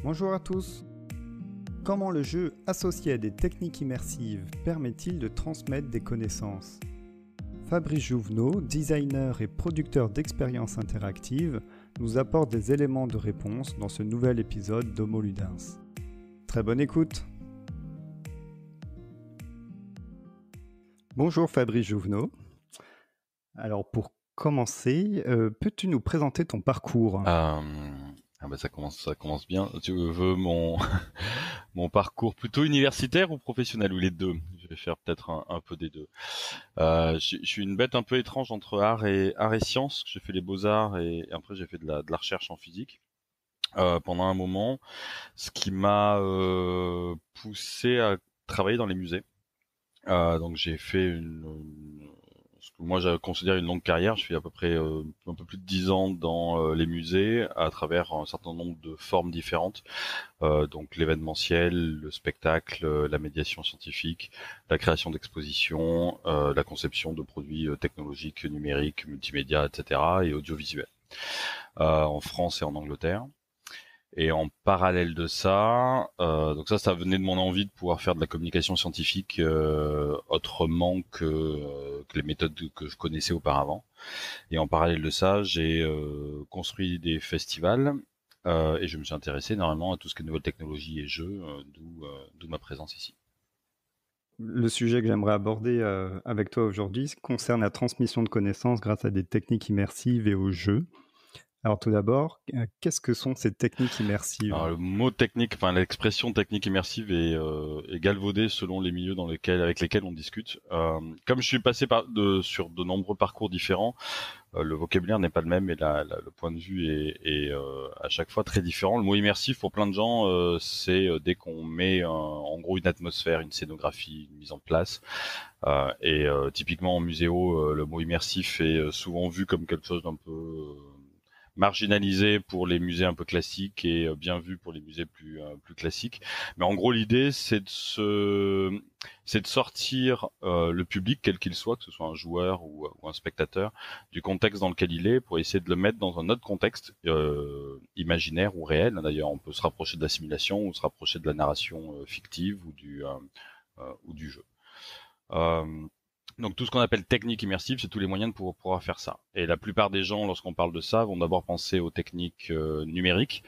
Bonjour à tous. Comment le jeu associé à des techniques immersives permet-il de transmettre des connaissances? Fabrice Jouvenot, designer et producteur d'expériences interactives, nous apporte des éléments de réponse dans ce nouvel épisode d'Homo Ludens. Très bonne écoute. Bonjour Fabrice Jouvenot. Alors pour commencer, peux-tu nous présenter ton parcours? Ça commence bien. Tu veux mon mon parcours plutôt universitaire ou professionnel, ou les deux? Je vais faire peut-être un peu des deux. Je suis une bête un peu étrange entre art et sciences. J'ai fait les beaux-arts et après j'ai fait de la recherche en physique pendant un moment, ce qui m'a poussé à travailler dans les musées. Donc j'ai fait ce que moi je considère une longue carrière. Je fais à peu près un peu plus de 10 ans dans les musées à travers un certain nombre de formes différentes. Donc l'événementiel, le spectacle, la médiation scientifique, la création d'expositions, la conception de produits technologiques, numériques, multimédia, etc. et audiovisuels en France et en Angleterre. Et en parallèle de ça, donc ça venait de mon envie de pouvoir faire de la communication scientifique autrement que les méthodes que je connaissais auparavant. Et en parallèle de ça, j'ai construit des festivals et je me suis intéressé énormément à tout ce qui est nouvelles technologies et jeux, d'où ma présence ici. Le sujet que j'aimerais aborder avec toi aujourd'hui concerne la transmission de connaissances grâce à des techniques immersives et aux jeux. Alors tout d'abord, qu'est-ce que sont ces techniques immersives? Alors le mot technique, enfin l'expression technique immersive est galvaudée selon les milieux avec lesquels on discute. Comme je suis passé sur de nombreux parcours différents, le vocabulaire n'est pas le même et le point de vue est à chaque fois très différent. Le mot immersif pour plein de gens, c'est dès qu'on met en gros une atmosphère, une scénographie, une mise en place. Typiquement en muséo, le mot immersif est souvent vu comme quelque chose d'un peu marginalisé pour les musées un peu classiques et bien vu pour les musées plus classiques. Mais en gros, l'idée, c'est de sortir le public, quel qu'il soit, que ce soit un joueur ou un spectateur, du contexte dans lequel il est, pour essayer de le mettre dans un autre contexte imaginaire ou réel. D'ailleurs, on peut se rapprocher de la simulation ou se rapprocher de la narration fictive ou du jeu. Donc tout ce qu'on appelle technique immersive, c'est tous les moyens de pouvoir faire ça. Et la plupart des gens, lorsqu'on parle de ça, vont d'abord penser aux techniques numériques,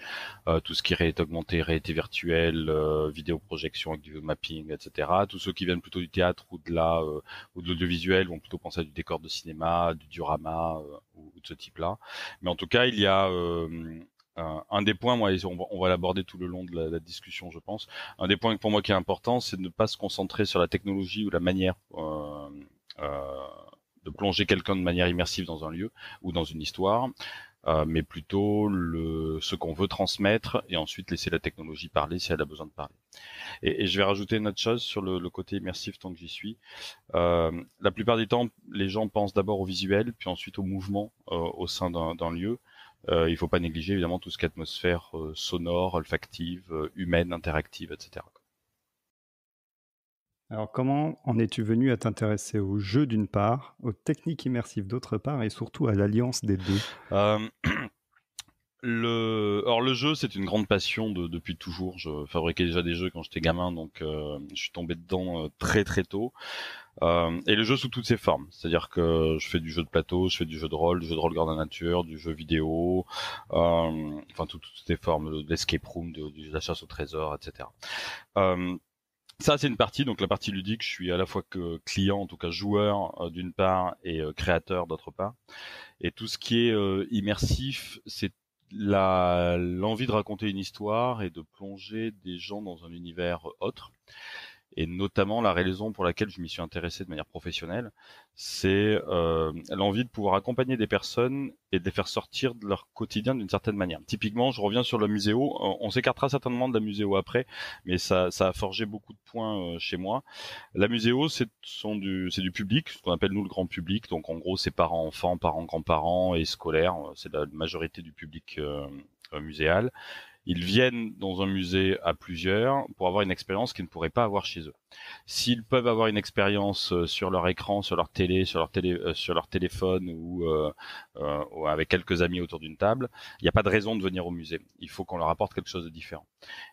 tout ce qui est réalité augmentée, réalité virtuelle, vidéoprojection avec du mapping, etc. Tous ceux qui viennent plutôt du théâtre ou de l'audiovisuel vont plutôt penser à du décor de cinéma, du diorama ou de ce type-là. Mais en tout cas, il y a un des points, moi, on va l'aborder tout le long de la discussion, je pense. Un des points pour moi qui est important, c'est de ne pas se concentrer sur la technologie ou la manière euh, de plonger quelqu'un de manière immersive dans un lieu ou dans une histoire, mais plutôt ce qu'on veut transmettre et ensuite laisser la technologie parler si elle a besoin de parler. Et je vais rajouter une autre chose sur le côté immersif tant que j'y suis. La plupart du temps, les gens pensent d'abord au visuel, puis ensuite au mouvement au sein d'un lieu. Il ne faut pas négliger évidemment tout ce qui est atmosphère sonore, olfactive, humaine, interactive, etc. Alors comment en es-tu venu à t'intéresser aux jeux d'une part, aux techniques immersives d'autre part et surtout à l'alliance des deux? Euh, alors le jeu, c'est une grande passion depuis toujours. Je fabriquais déjà des jeux quand j'étais gamin, donc je suis tombé dedans très très tôt. Et le jeu sous toutes ses formes, c'est-à-dire que je fais du jeu de plateau, je fais du jeu de rôle grandeur nature, du jeu vidéo, enfin toutes ces formes, de l'escape room, de la chasse au trésor, etc. Ça, c'est une partie, donc la partie ludique, je suis à la fois que client, en tout cas joueur d'une part, et créateur d'autre part. Et tout ce qui est immersif, c'est l'envie de raconter une histoire et de plonger des gens dans un univers autre. Et notamment la raison pour laquelle je m'y suis intéressé de manière professionnelle, c'est l'envie de pouvoir accompagner des personnes et de les faire sortir de leur quotidien d'une certaine manière. Typiquement, je reviens sur le muséo, on s'écartera certainement de la muséo après, mais ça a forgé beaucoup de points chez moi. La muséo, c'est du public, ce qu'on appelle nous le grand public, donc en gros c'est parents-enfants, parents-grands-parents et scolaires, c'est la majorité du public muséal. Ils viennent dans un musée à plusieurs pour avoir une expérience qu'ils ne pourraient pas avoir chez eux. S'ils peuvent avoir une expérience sur leur écran, sur leur télé, sur leur téléphone ou avec quelques amis autour d'une table, il n'y a pas de raison de venir au musée. Il faut qu'on leur apporte quelque chose de différent.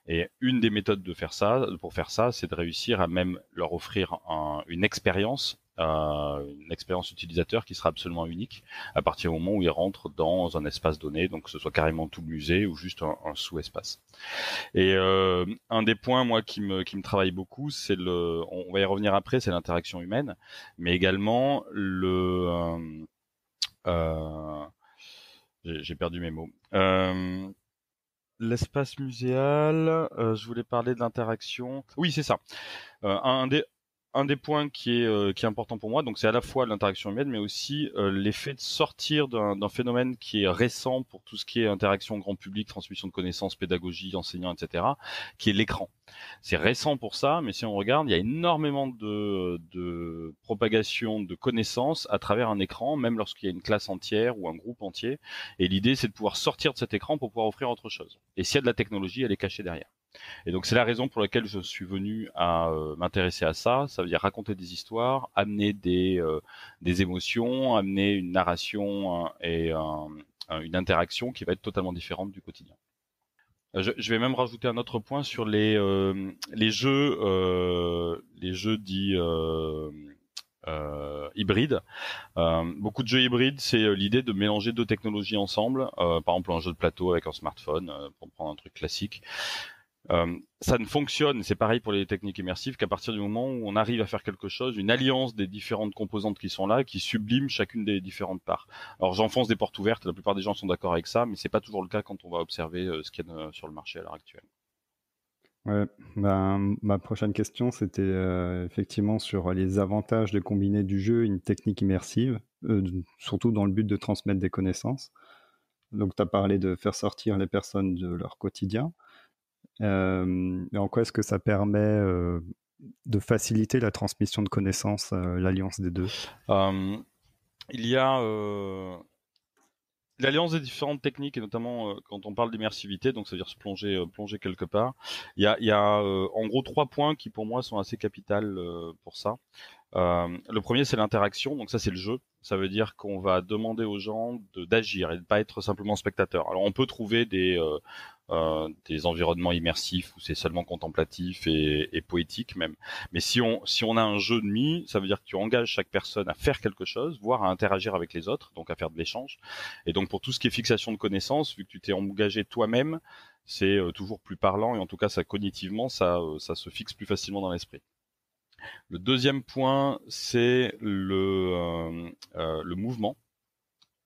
Et une des méthodes pour faire ça, c'est de réussir à même leur offrir une expérience utilisateur qui sera absolument unique à partir du moment où ils rentrent dans un espace donné, donc que ce soit carrément tout le musée ou juste un sous-espace. Et un des points moi qui me travaille beaucoup, c'est on va y revenir après, c'est l'interaction humaine, mais également j'ai perdu mes mots. L'espace muséal, je voulais parler de l'interaction. Oui, c'est ça. Un des points qui est important pour moi, donc c'est à la fois l'interaction humaine, mais aussi l'effet de sortir d'un phénomène qui est récent pour tout ce qui est interaction grand public, transmission de connaissances, pédagogie, enseignants, etc., qui est l'écran. C'est récent pour ça, mais si on regarde, il y a énormément de propagation de connaissances à travers un écran, même lorsqu'il y a une classe entière ou un groupe entier. Et l'idée, c'est de pouvoir sortir de cet écran pour pouvoir offrir autre chose. Et s'il y a de la technologie, elle est cachée derrière. Et donc c'est la raison pour laquelle je suis venu à m'intéresser à ça. Ça veut dire raconter des histoires, amener des émotions, amener une narration et une interaction qui va être totalement différente du quotidien. Je vais même rajouter un autre point sur les jeux dits hybrides. Beaucoup de jeux hybrides, c'est l'idée de mélanger deux technologies ensemble. Par exemple, un jeu de plateau avec un smartphone, pour prendre un truc classique. Ça ne fonctionne, c'est pareil pour les techniques immersives, qu'à partir du moment où on arrive à faire quelque chose, une alliance des différentes composantes qui sont là, qui sublime chacune des différentes parts. Alors j'enfonce des portes ouvertes, la plupart des gens sont d'accord avec ça, mais c'est pas toujours le cas quand on va observer ce qu'il y a sur le marché à l'heure actuelle. Ouais, ben, ma prochaine question, c'était effectivement sur les avantages de combiner du jeu et une technique immersive, surtout dans le but de transmettre des connaissances. Donc, tu as parlé de faire sortir les personnes de leur quotidien. Et en quoi est-ce que ça permet de faciliter la transmission de connaissances, l'alliance des deux? Il y a l'alliance des différentes techniques, et notamment quand on parle d'immersivité, donc c'est-à-dire se plonger quelque part. Il y a en gros 3 points qui pour moi sont assez capitales pour ça. Le premier, c'est l'interaction, donc ça c'est le jeu. Ça veut dire qu'on va demander aux gens d'agir et de pas être simplement spectateurs. Alors on peut trouver des environnements immersifs où c'est seulement contemplatif et poétique même. Mais si on a un jeu de mis, ça veut dire que tu engages chaque personne à faire quelque chose, voire à interagir avec les autres, donc à faire de l'échange. Et donc pour tout ce qui est fixation de connaissances, vu que tu t'es engagé toi-même, c'est toujours plus parlant et en tout cas ça cognitivement ça se fixe plus facilement dans l'esprit. Le deuxième point, c'est le mouvement.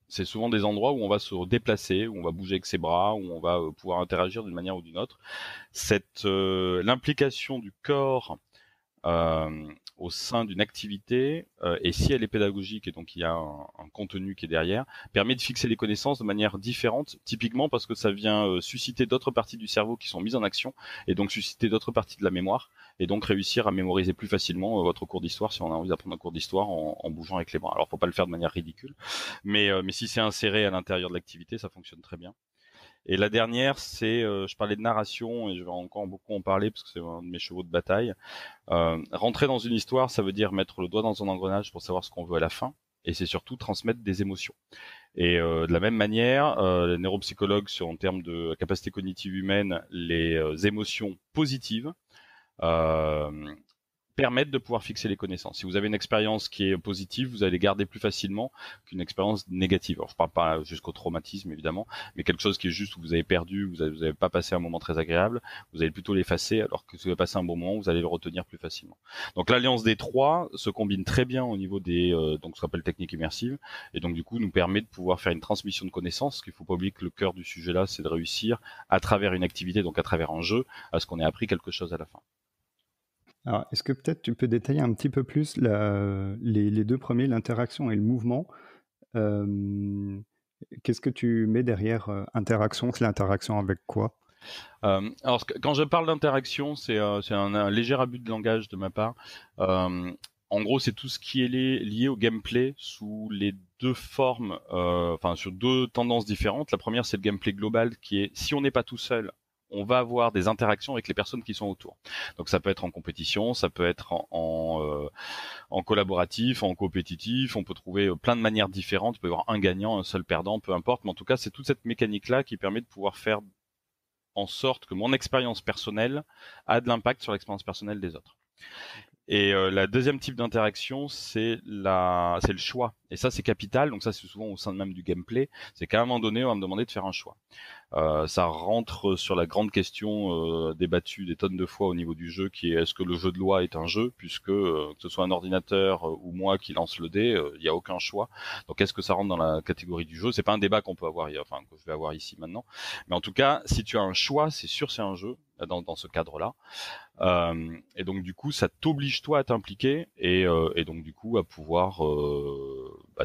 C'est souvent des endroits où on va se déplacer, où on va bouger avec ses bras, où on va pouvoir interagir d'une manière ou d'une autre. L'implication du corps euh, au sein d'une activité, et si elle est pédagogique et donc il y a un contenu qui est derrière, permet de fixer les connaissances de manière différente, typiquement parce que ça vient susciter d'autres parties du cerveau qui sont mises en action, et donc susciter d'autres parties de la mémoire, et donc réussir à mémoriser plus facilement votre cours d'histoire si on a envie d'apprendre un cours d'histoire en bougeant avec les bras. Alors faut pas le faire de manière ridicule, mais si c'est inséré à l'intérieur de l'activité, ça fonctionne très bien. Et la dernière, c'est, je parlais de narration et je vais encore beaucoup en parler parce que c'est un de mes chevaux de bataille. Rentrer dans une histoire, ça veut dire mettre le doigt dans un engrenage pour savoir ce qu'on veut à la fin. Et c'est surtout transmettre des émotions. Et de la même manière, les neuropsychologues sur en termes de capacité cognitive humaine, les émotions positives euh, permettent de pouvoir fixer les connaissances. Si vous avez une expérience qui est positive, vous allez garder plus facilement qu'une expérience négative. Alors, je parle pas jusqu'au traumatisme, évidemment, mais quelque chose qui est juste où vous avez perdu, vous avez pas passé un moment très agréable, vous allez plutôt l'effacer, alors que si vous avez passé un bon moment, vous allez le retenir plus facilement. Donc, l'alliance des trois se combine très bien au niveau des, donc, ce qu'on appelle technique immersive, et donc, du coup, nous permet de pouvoir faire une transmission de connaissances, parce qu'il faut pas oublier que le cœur du sujet là, c'est de réussir, à travers une activité, donc à travers un jeu, à ce qu'on ait appris quelque chose à la fin. Alors, est-ce que peut-être tu peux détailler un petit peu plus les deux premiers, l'interaction et le mouvement? Qu'est-ce que tu mets derrière interaction? C'est l'interaction avec quoi? Alors, quand je parle d'interaction, c'est un léger abus de langage de ma part. En gros, c'est tout ce qui est lié au gameplay sous les deux formes, enfin sur deux tendances différentes. La première, c'est le gameplay global qui est si on n'est pas tout seul, on va avoir des interactions avec les personnes qui sont autour. Donc ça peut être en compétition, ça peut être en collaboratif, en compétitif, on peut trouver plein de manières différentes, il peut y avoir un gagnant, un seul perdant, peu importe, mais en tout cas c'est toute cette mécanique-là qui permet de pouvoir faire en sorte que mon expérience personnelle a de l'impact sur l'expérience personnelle des autres. Et la deuxième type d'interaction, c'est le choix. Et ça, c'est capital. Donc ça, c'est souvent au sein même du gameplay. C'est qu'à un moment donné, on va me demander de faire un choix. Ça rentre sur la grande question débattue des tonnes de fois au niveau du jeu, qui est est-ce que le jeu de loi est un jeu, puisque que ce soit un ordinateur ou moi qui lance le dé, il n'y a aucun choix. Donc est-ce que ça rentre dans la catégorie du jeu? C'est pas un débat qu'on peut avoir, enfin que je vais avoir ici maintenant. Mais en tout cas, si tu as un choix, c'est sûr, c'est un jeu dans ce cadre-là. Et donc du coup, ça t'oblige toi à t'impliquer et donc du coup à pouvoir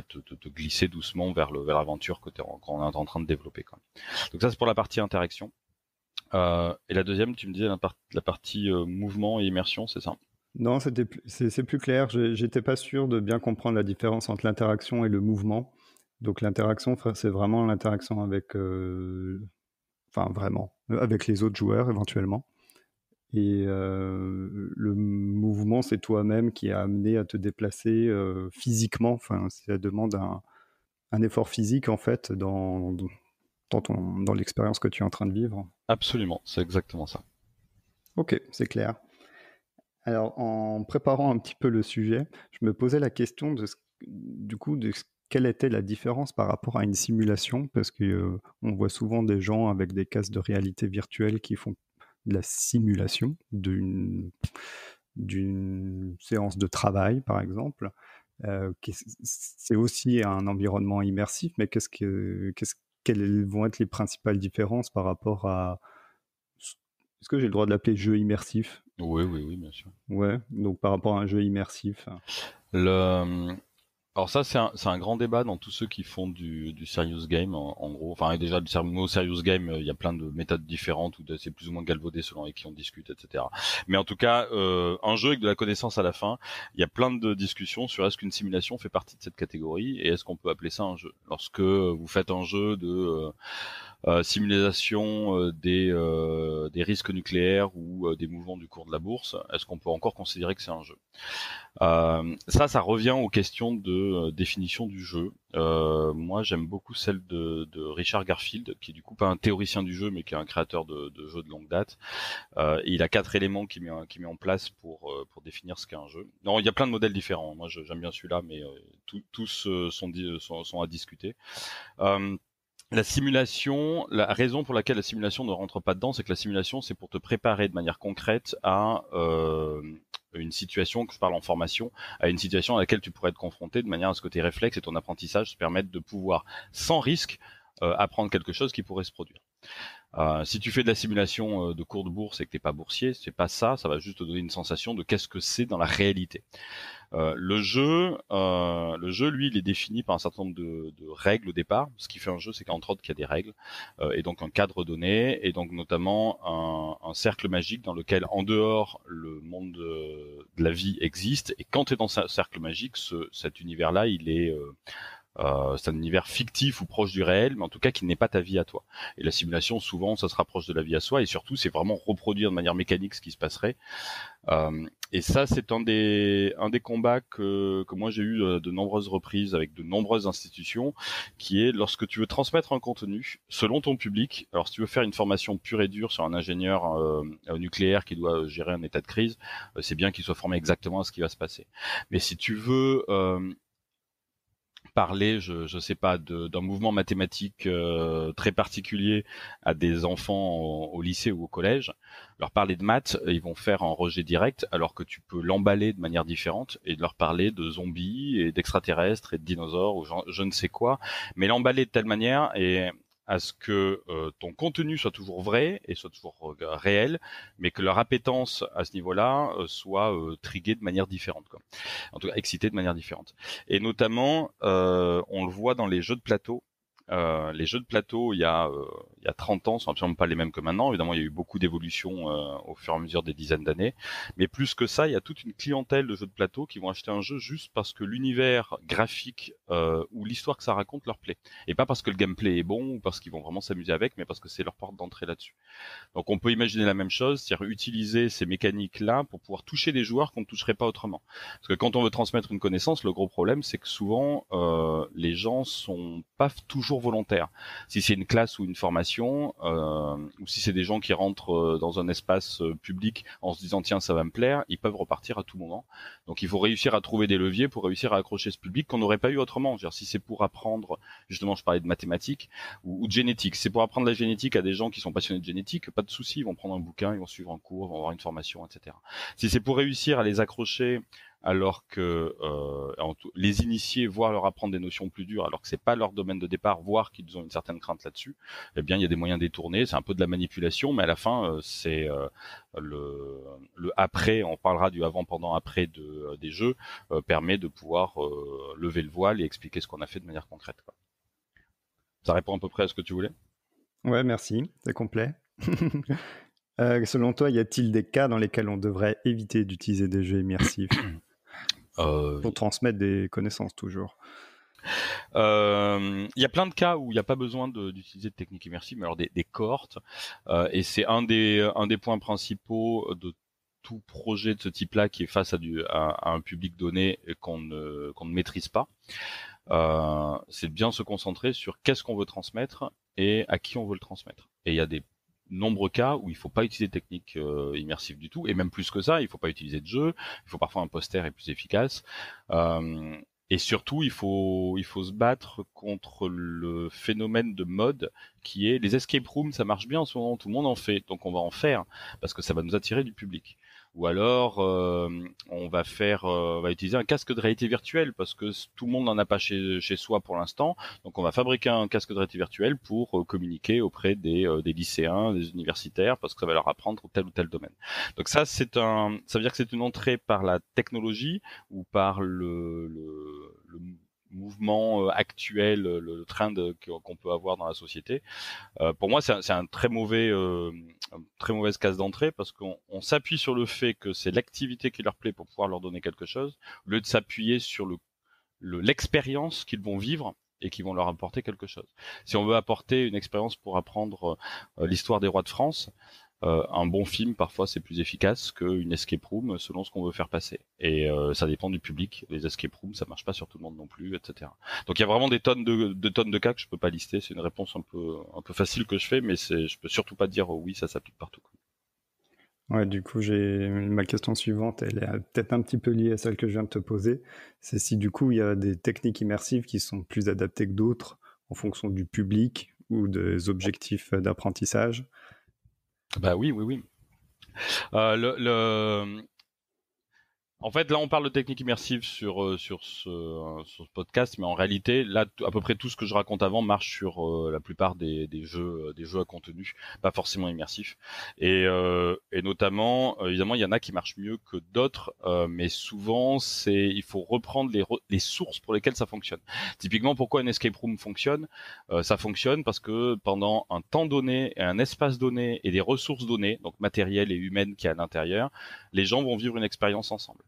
te glisser doucement vers l'aventure qu'on est en train de développer, quoi. Donc ça c'est pour la partie interaction. Et la deuxième, tu me disais la partie mouvement et immersion, c'est ça? Non, c'est plus clair. J'étais pas sûr de bien comprendre la différence entre l'interaction et le mouvement. Donc l'interaction, c'est vraiment l'interaction avec, enfin vraiment, avec les autres joueurs éventuellement. Et le mouvement, c'est toi-même qui est amené à te déplacer physiquement. Enfin, ça demande un effort physique en fait dans l'expérience que tu es en train de vivre. Absolument, c'est exactement ça. Ok, c'est clair. Alors, en préparant un petit peu le sujet, je me posais la question de quelle était la différence par rapport à une simulation, parce que on voit souvent des gens avec des casques de réalité virtuelle qui font de la simulation d'une séance de travail, par exemple. C'est aussi un environnement immersif, mais quelles vont être les principales différences par rapport à... Est-ce que j'ai le droit de l'appeler jeu immersif? Oui, bien sûr. Ouais, donc par rapport à un jeu immersif. Alors ça, c'est un grand débat dans tous ceux qui font du serious game, en gros. Enfin, et déjà, le mot serious game, il y a plein de méthodes différentes, où c'est plus ou moins galvaudé selon avec qui on discute, etc. Mais en tout cas, un jeu avec de la connaissance à la fin, il y a plein de discussions sur est-ce qu'une simulation fait partie de cette catégorie, et est-ce qu'on peut appeler ça un jeu. Lorsque vous faites un jeu de simulation des risques nucléaires ou des mouvements du cours de la bourse, est-ce qu'on peut encore considérer que c'est un jeu? Ça revient aux questions de définition du jeu. Moi, j'aime beaucoup celle de Richard Garfield, qui est du coup pas un théoricien du jeu, mais qui est un créateur de jeux de longue date. Et il a 4 éléments qu'il met en place pour définir ce qu'est un jeu. Non, il y a plein de modèles différents. Moi, j'aime bien celui-là, mais tous sont à discuter. La simulation, la raison pour laquelle la simulation ne rentre pas dedans, c'est que la simulation, c'est pour te préparer de manière concrète à une situation, que je parle en formation, à une situation à laquelle tu pourrais être confronté, de manière à ce que tes réflexes et ton apprentissage te permettent de pouvoir, sans risque, apprendre quelque chose qui pourrait se produire. Si tu fais de la simulation de cours de bourse et que t'es pas boursier, c'est pas ça, ça va juste te donner une sensation de qu'est-ce que c'est dans la réalité. Le jeu, lui, il est défini par un certain nombre de règles au départ. Ce qui fait un jeu, c'est qu'entre autres, qu'il y a des règles et donc un cadre donné, et donc notamment un cercle magique dans lequel, en dehors, le monde de la vie existe. Et quand tu es dans ce cercle magique, cet univers-là, il est c'est un univers fictif ou proche du réel, mais en tout cas qui n'est pas ta vie à toi. Et la simulation, souvent, ça se rapproche de la vie à soi, et surtout, c'est vraiment reproduire de manière mécanique ce qui se passerait. Et ça, c'est un des combats que moi j'ai eu de nombreuses reprises avec de nombreuses institutions, qui est lorsque tu veux transmettre un contenu selon ton public. Alors, si tu veux faire une formation pure et dure sur un ingénieur nucléaire qui doit gérer un état de crise, c'est bien qu'il soit formé exactement à ce qui va se passer. Mais si tu veux parler, je sais pas, d'un mouvement mathématique très particulier à des enfants au lycée ou au collège, leur parler de maths, ils vont faire un rejet direct, alors que tu peux l'emballer de manière différente et de leur parler de zombies et d'extraterrestres et de dinosaures ou je ne sais quoi, mais l'emballer de telle manière et à ce que ton contenu soit toujours vrai et soit toujours réel, mais que leur appétence à ce niveau-là soit triguée de manière différente, quoi. En tout cas, excitée de manière différente. Et notamment, on le voit dans les jeux de plateau, les jeux de plateau il y a 30 ans sont absolument pas les mêmes que maintenant. Évidemment, il y a eu beaucoup d'évolutions au fur et à mesure des dizaines d'années. Mais plus que ça, il y a toute une clientèle de jeux de plateau qui vont acheter un jeu juste parce que l'univers graphique ou l'histoire que ça raconte leur plaît. Et pas parce que le gameplay est bon ou parce qu'ils vont vraiment s'amuser avec, mais parce que c'est leur porte d'entrée là-dessus. Donc on peut imaginer la même chose, c'est-à-dire utiliser ces mécaniques-là pour pouvoir toucher des joueurs qu'on ne toucherait pas autrement. Parce que quand on veut transmettre une connaissance, le gros problème, c'est que souvent, les gens sont pas toujours volontaires. Si c'est une classe ou une formation, ou si c'est des gens qui rentrent dans un espace public en se disant tiens ça va me plaire, ils peuvent repartir à tout moment. Donc il faut réussir à trouver des leviers pour réussir à accrocher ce public qu'on n'aurait pas eu autrement. C'est-à-dire, si c'est pour apprendre, justement je parlais de mathématiques ou de génétique, c'est pour apprendre la génétique à des gens qui sont passionnés de génétique, pas de souci, ils vont prendre un bouquin, ils vont suivre un cours, ils vont avoir une formation, etc. Si c'est pour réussir à les accrocher alors que les initiés, voire leur apprendre des notions plus dures, alors que c'est pas leur domaine de départ, voire qu'ils ont une certaine crainte là-dessus, eh bien il y a des moyens détournés, c'est un peu de la manipulation, mais à la fin c'est le après, on parlera du avant, pendant, après des jeux, permet de pouvoir lever le voile et expliquer ce qu'on a fait de manière concrète, quoi. Ça répond à peu près à ce que tu voulais? Ouais, merci, c'est complet. Selon toi, y a-t-il des cas dans lesquels on devrait éviter d'utiliser des jeux immersifs pour transmettre des connaissances toujours? Il y a plein de cas où il n'y a pas besoin d'utiliser de techniques immersives, mais alors des cohortes, et c'est un des points principaux de tout projet de ce type-là qui est face à un public donné et qu'on ne maîtrise pas. C'est de bien se concentrer sur qu'est-ce qu'on veut transmettre et à qui on veut le transmettre. Et il y a des nombreux cas où il faut pas utiliser de technique immersive du tout, et même plus que ça, il faut pas utiliser de jeu, il faut parfois un poster est plus efficace. Et surtout, il faut se battre contre le phénomène de mode qui est les escape rooms, ça marche bien en ce moment, tout le monde en fait, donc on va en faire parce que ça va nous attirer du public. Ou alors, on va utiliser un casque de réalité virtuelle parce que tout le monde n'en a pas chez soi pour l'instant, donc on va fabriquer un casque de réalité virtuelle pour communiquer auprès des lycéens, des universitaires, parce que ça va leur apprendre tel ou tel domaine. Donc ça veut dire que c'est une entrée par la technologie ou par le mouvement actuel, le trend qu'on peut avoir dans la société. Pour moi, c'est un très mauvaise case d'entrée parce qu'on s'appuie sur le fait que c'est l'activité qui leur plaît pour pouvoir leur donner quelque chose, au lieu de s'appuyer sur l'expérience qu'ils vont vivre et qui vont leur apporter quelque chose. Si on veut apporter une expérience pour apprendre l'histoire des rois de France, un bon film, parfois, c'est plus efficace qu'une escape room selon ce qu'on veut faire passer. Et ça dépend du public. Les escape rooms, ça marche pas sur tout le monde non plus, etc. Donc il y a vraiment des tonnes de cas que je peux pas lister. C'est une réponse un peu facile que je fais, mais je peux surtout pas dire oui, ça s'applique partout. Ouais, du coup, ma question suivante, elle est peut-être un petit peu liée à celle que je viens de te poser. C'est si du coup, il y a des techniques immersives qui sont plus adaptées que d'autres en fonction du public ou des objectifs d'apprentissage. Bah oui, oui, oui. En fait, là, on parle de technique immersive sur ce podcast, mais en réalité, là, à peu près tout ce que je raconte avant marche sur la plupart des jeux à contenu, pas forcément immersifs. Et notamment, évidemment, il y en a qui marchent mieux que d'autres, mais souvent, il faut reprendre les sources pour lesquelles ça fonctionne. Typiquement, pourquoi un escape room fonctionne? Ça fonctionne parce que pendant un temps donné, et un espace donné et des ressources données, donc matérielles et humaines qui est à l'intérieur, les gens vont vivre une expérience ensemble.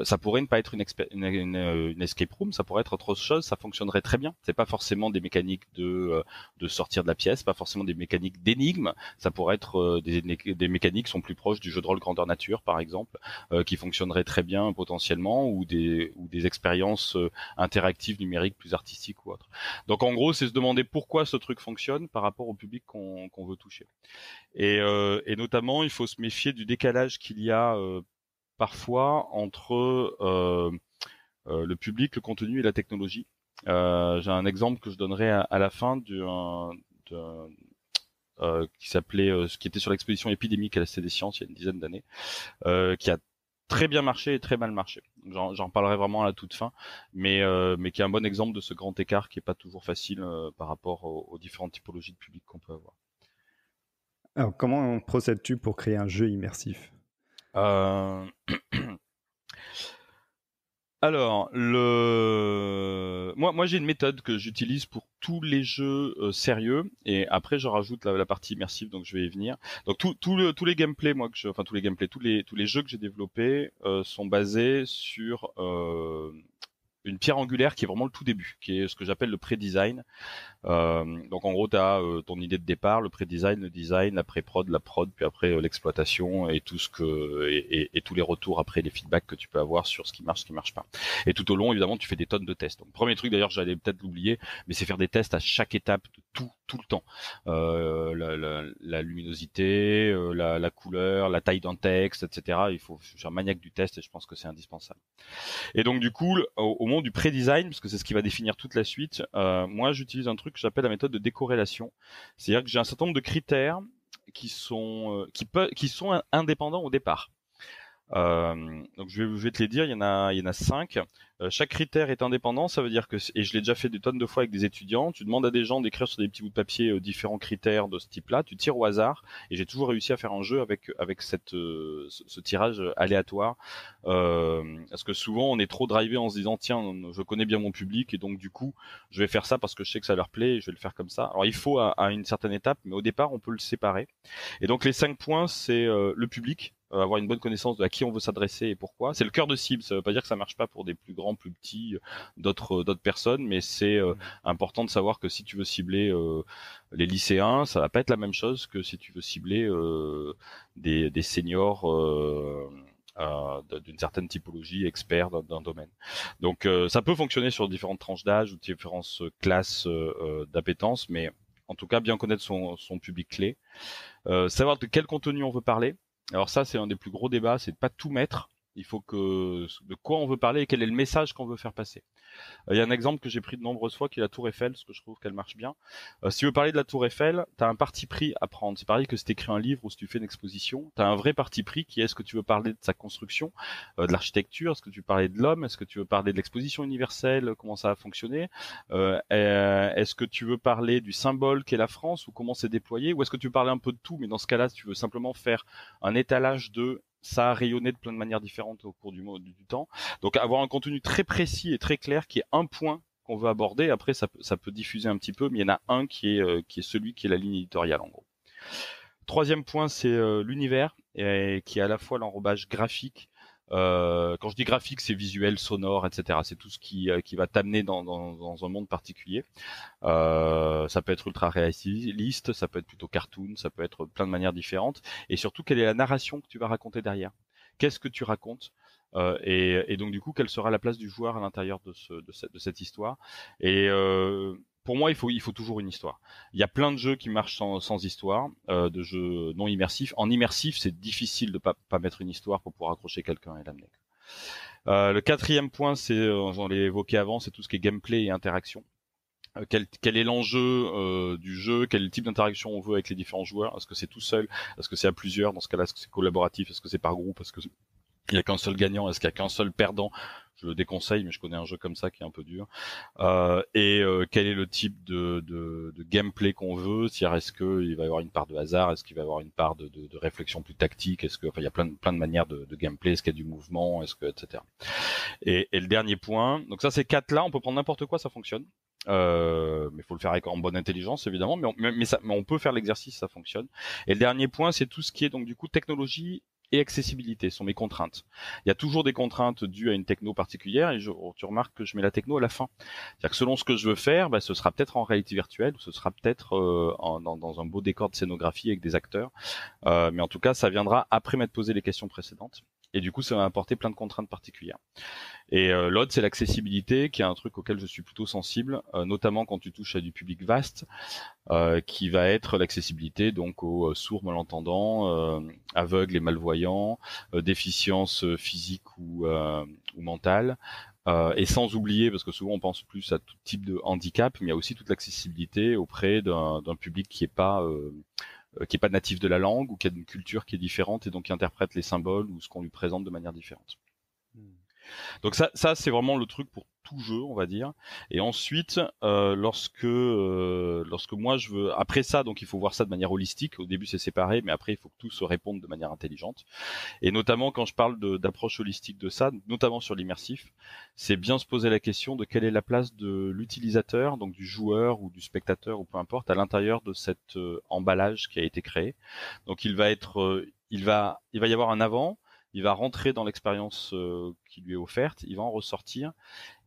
Ça pourrait ne pas être une escape room, ça pourrait être autre chose, ça fonctionnerait très bien. C'est pas forcément des mécaniques de sortir de la pièce, pas forcément des mécaniques d'énigmes, ça pourrait être des mécaniques qui sont plus proches du jeu de rôle grandeur nature, par exemple, qui fonctionneraient très bien potentiellement, ou des expériences interactives numériques plus artistiques ou autres. Donc en gros, c'est se demander pourquoi ce truc fonctionne par rapport au public qu'on veut toucher. Et notamment, il faut se méfier du décalage qu'il y a parfois entre le public, le contenu et la technologie. J'ai un exemple que je donnerai à la fin qui était sur l'exposition épidémique à la Cité des Sciences il y a une dizaine d'années, qui a très bien marché et très mal marché. J'en parlerai vraiment à la toute fin, mais qui est un bon exemple de ce grand écart qui est pas toujours facile par rapport aux différentes typologies de public qu'on peut avoir. Alors, comment procèdes-tu pour créer un jeu immersif? Euh... Alors, moi j'ai une méthode que j'utilise pour tous les jeux sérieux, et après je rajoute la partie immersive, donc je vais y venir. Donc tous les gameplays, enfin tous les gameplays, tous les jeux que j'ai développés sont basés sur une pierre angulaire qui est vraiment le tout début, qui est ce que j'appelle le pré-design. Donc en gros, tu as ton idée de départ, le pré-design, le design, la pré-prod, la prod, puis après l'exploitation et tout ce que et tous les retours après, les feedbacks que tu peux avoir sur ce qui marche pas. Et tout au long, évidemment, tu fais des tonnes de tests. Donc premier truc, d'ailleurs, j'allais peut-être l'oublier, mais c'est faire des tests à chaque étape de tout le temps. La luminosité, la couleur, la taille d'un texte, etc. Je suis un maniaque du test et je pense que c'est indispensable. Et donc du coup, au moment du pré-design, parce que c'est ce qui va définir toute la suite, moi j'utilise un truc que j'appelle la méthode de décorrélation. C'est-à-dire que j'ai un certain nombre de critères qui sont indépendants au départ. Donc je vais te les dire, il y en a 5. Chaque critère est indépendant, ça veut dire que, et je l'ai déjà fait des tonnes de fois avec des étudiants, tu demandes à des gens d'écrire sur des petits bouts de papier différents critères de ce type-là, tu tires au hasard, et j'ai toujours réussi à faire un jeu avec ce tirage aléatoire, parce que souvent on est trop drivé en se disant tiens, je connais bien mon public, et donc du coup je vais faire ça parce que je sais que ça leur plaît, et je vais le faire comme ça. Alors il faut à une certaine étape, mais au départ on peut le séparer. Et donc les 5 points, c'est le public, avoir une bonne connaissance de à qui on veut s'adresser et pourquoi. C'est le cœur de cible, ça veut pas dire que ça marche pas pour des plus grands, plus petits, d'autres personnes, mais c'est important de savoir que si tu veux cibler les lycéens, ça va pas être la même chose que si tu veux cibler des seniors d'une certaine typologie, experts d'un domaine. Donc ça peut fonctionner sur différentes tranches d'âge ou différentes classes d'appétence, mais en tout cas bien connaître son public clé. Savoir de quel contenu on veut parler. Alors ça, c'est un des plus gros débats, c'est de pas tout mettre. Il faut que de quoi on veut parler et quel est le message qu'on veut faire passer. Il y a un exemple que j'ai pris de nombreuses fois qui est la Tour Eiffel, parce que je trouve qu'elle marche bien. Si tu veux parler de la Tour Eiffel, tu as un parti pris à prendre. C'est pareil que si tu écris un livre ou si tu fais une exposition, tu as un vrai parti pris qui est est-ce que tu veux parler de sa construction, de l'architecture, est-ce que tu veux parler de l'homme, est-ce que tu veux parler de l'exposition universelle, comment ça a fonctionné, est-ce que tu veux parler du symbole qu'est la France ou comment c'est déployé, ou est-ce que tu veux parler un peu de tout, mais dans ce cas-là, si tu veux simplement faire un étalage de ça a rayonné de plein de manières différentes au cours du temps. Donc avoir un contenu très précis et très clair qui est un point qu'on veut aborder. Après, ça peut diffuser un petit peu, mais il y en a un qui est celui qui est la ligne éditoriale en gros. Troisième point, c'est l'univers, qui est à la fois l'enrobage graphique. Quand je dis graphique, c'est visuel, sonore, etc. C'est tout ce qui va t'amener dans un monde particulier. Ça peut être ultra réaliste, ça peut être plutôt cartoon, ça peut être plein de manières différentes. Et surtout, quelle est la narration que tu vas raconter derrière? Qu'est-ce que tu racontes? Et donc du coup, quelle sera la place du joueur à l'intérieur de cette histoire? Et pour moi, il faut toujours une histoire. Il y a plein de jeux qui marchent sans histoire, de jeux non immersifs. En immersif, c'est difficile de pas mettre une histoire pour pouvoir accrocher quelqu'un et l'amener. Le quatrième point, c'est, j'en l'ai évoqué avant, c'est tout ce qui est gameplay et interaction. Quel est l'enjeu du jeu, quel type d'interaction on veut avec les différents joueurs, est-ce que c'est tout seul, est-ce que c'est à plusieurs, dans ce cas-là est-ce que c'est collaboratif, est-ce que c'est par groupe, est-ce que il y a qu'un seul gagnant, est-ce qu'il y a qu'un seul perdant? Je le déconseille, mais je connais un jeu comme ça qui est un peu dur. Quel est le type de gameplay qu'on veut? Est-ce qu'il va y avoir une part de hasard? Est-ce qu'il va y avoir une part de réflexion plus tactique? Il y a plein de manières de gameplay. Est-ce qu'il y a du mouvement? Etc. Et le dernier point, donc ça c'est 4 là, on peut prendre n'importe quoi, ça fonctionne. Mais il faut le faire en bonne intelligence évidemment, mais on peut faire l'exercice, ça fonctionne. Et le dernier point, c'est tout ce qui est donc du coup technologie et accessibilité sont mes contraintes. Il y a toujours des contraintes dues à une techno particulière et tu remarques que je mets la techno à la fin. C'est-à-dire que selon ce que je veux faire, ce sera peut-être en réalité virtuelle ou ce sera peut-être dans un beau décor de scénographie avec des acteurs. Mais en tout cas, ça viendra après m'être posé les questions précédentes. Et du coup, ça va apporter plein de contraintes particulières. Et l'autre, c'est l'accessibilité, qui est un truc auquel je suis plutôt sensible, notamment quand tu touches à du public vaste, qui va être l'accessibilité donc aux sourds, malentendants, aveugles et malvoyants, déficiences physiques ou mentales. Et sans oublier, parce que souvent on pense plus à tout type de handicap, mais il y a aussi toute l'accessibilité auprès d'un public qui est pas natif de la langue ou qui a une culture qui est différente et donc qui interprète les symboles ou ce qu'on lui présente de manière différente. Donc ça c'est vraiment le truc pour tout jeu, on va dire. Et ensuite, lorsque moi je veux, après ça, donc il faut voir ça de manière holistique. Au début c'est séparé, mais après il faut que tout se réponde de manière intelligente. Et notamment quand je parle d'approche holistique de ça, notamment sur l'immersif, c'est bien se poser la question de quelle est la place de l'utilisateur, donc du joueur ou du spectateur ou peu importe, à l'intérieur de cet emballage qui a été créé. Donc il va y avoir un avant. Il va rentrer dans l'expérience qui lui est offerte, il va en ressortir,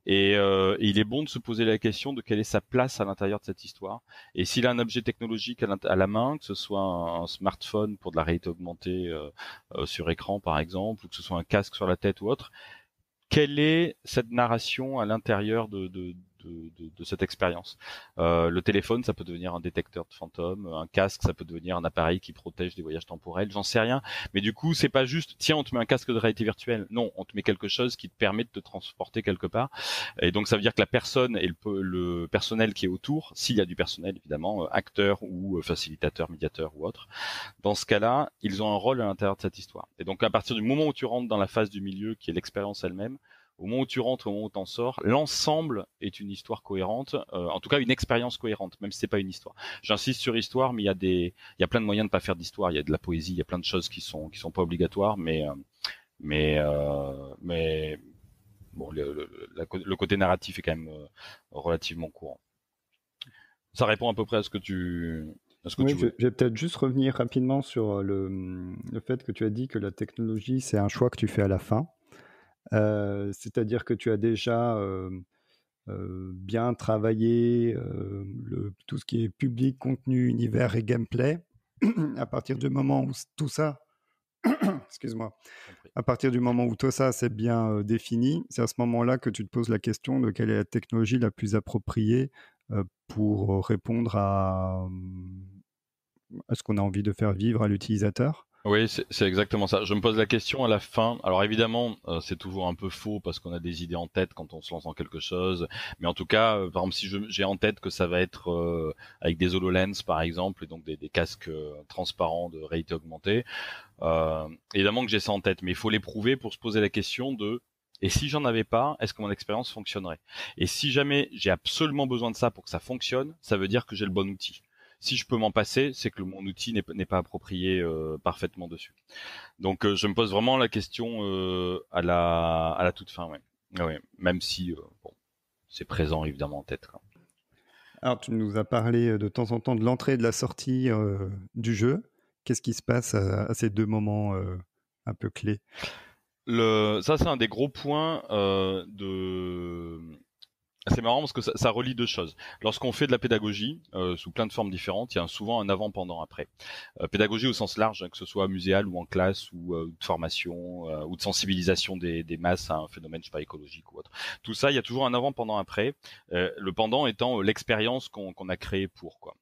et il est bon de se poser la question de quelle est sa place à l'intérieur de cette histoire. Et s'il a un objet technologique à la main, que ce soit un smartphone pour de la réalité augmentée sur écran par exemple, ou que ce soit un casque sur la tête ou autre, quelle est cette narration à l'intérieur de cette expérience. Le téléphone, ça peut devenir un détecteur de fantômes, un casque, ça peut devenir un appareil qui protège des voyages temporels, j'en sais rien. Mais du coup, c'est pas juste, tiens, on te met un casque de réalité virtuelle. Non, on te met quelque chose qui te permet de te transporter quelque part. Et donc, ça veut dire que la personne et le personnel qui est autour, s'il y a du personnel, évidemment, acteur ou facilitateur, médiateur ou autre, dans ce cas-là, ils ont un rôle à l'intérieur de cette histoire. Et donc, à partir du moment où tu rentres dans la phase du milieu, qui est l'expérience elle-même, au moment où tu rentres, au moment où tu en sors, l'ensemble est une histoire cohérente, en tout cas une expérience cohérente, même si c'est pas une histoire. J'insiste sur histoire, mais il y a plein de moyens de pas faire d'histoire. Il y a de la poésie, il y a plein de choses qui sont pas obligatoires, mais bon, le côté narratif est quand même relativement courant. Ça répond à peu près à ce que Oui, tu voulais. je vais peut-être juste revenir rapidement sur le fait que tu as dit que la technologie, c'est un choix que tu fais à la fin. C'est-à-dire que tu as déjà bien travaillé tout ce qui est public, contenu, univers et gameplay. À partir du moment où tout ça, excuse-moi, à partir du moment où tout ça c'est bien défini, c'est à ce moment-là que tu te poses la question de quelle est la technologie la plus appropriée pour répondre à ce qu'on a envie de faire vivre à l'utilisateur. Oui, c'est exactement ça. Je me pose la question à la fin. Alors évidemment, c'est toujours un peu faux parce qu'on a des idées en tête quand on se lance dans quelque chose. Mais en tout cas, par exemple, si j'ai en tête que ça va être avec des HoloLens par exemple, et donc des casques transparents de réalité augmentée, évidemment que j'ai ça en tête. Mais il faut l'éprouver pour se poser la question de et si j'en avais pas, est-ce que mon expérience fonctionnerait? Et si jamais j'ai absolument besoin de ça pour que ça fonctionne, ça veut dire que j'ai le bon outil. Si je peux m'en passer, c'est que mon outil n'est pas approprié parfaitement dessus. Donc je me pose vraiment la question à la toute fin, ouais. Ouais, même si bon, c'est présent évidemment en tête, quoi. Alors, tu nous as parlé de temps en temps de l'entrée et de la sortie du jeu. Qu'est-ce qui se passe à ces deux moments un peu clés? Ça c'est un des gros points c'est marrant parce que ça relie deux choses. Lorsqu'on fait de la pédagogie sous plein de formes différentes, il y a souvent un avant, pendant, après. Pédagogie au sens large, hein, que ce soit muséal ou en classe ou de formation ou de sensibilisation des masses à un phénomène, je sais pas, écologique ou autre. Tout ça, il y a toujours un avant, pendant, après. Le pendant étant l'expérience qu'on a créée pour, quoi.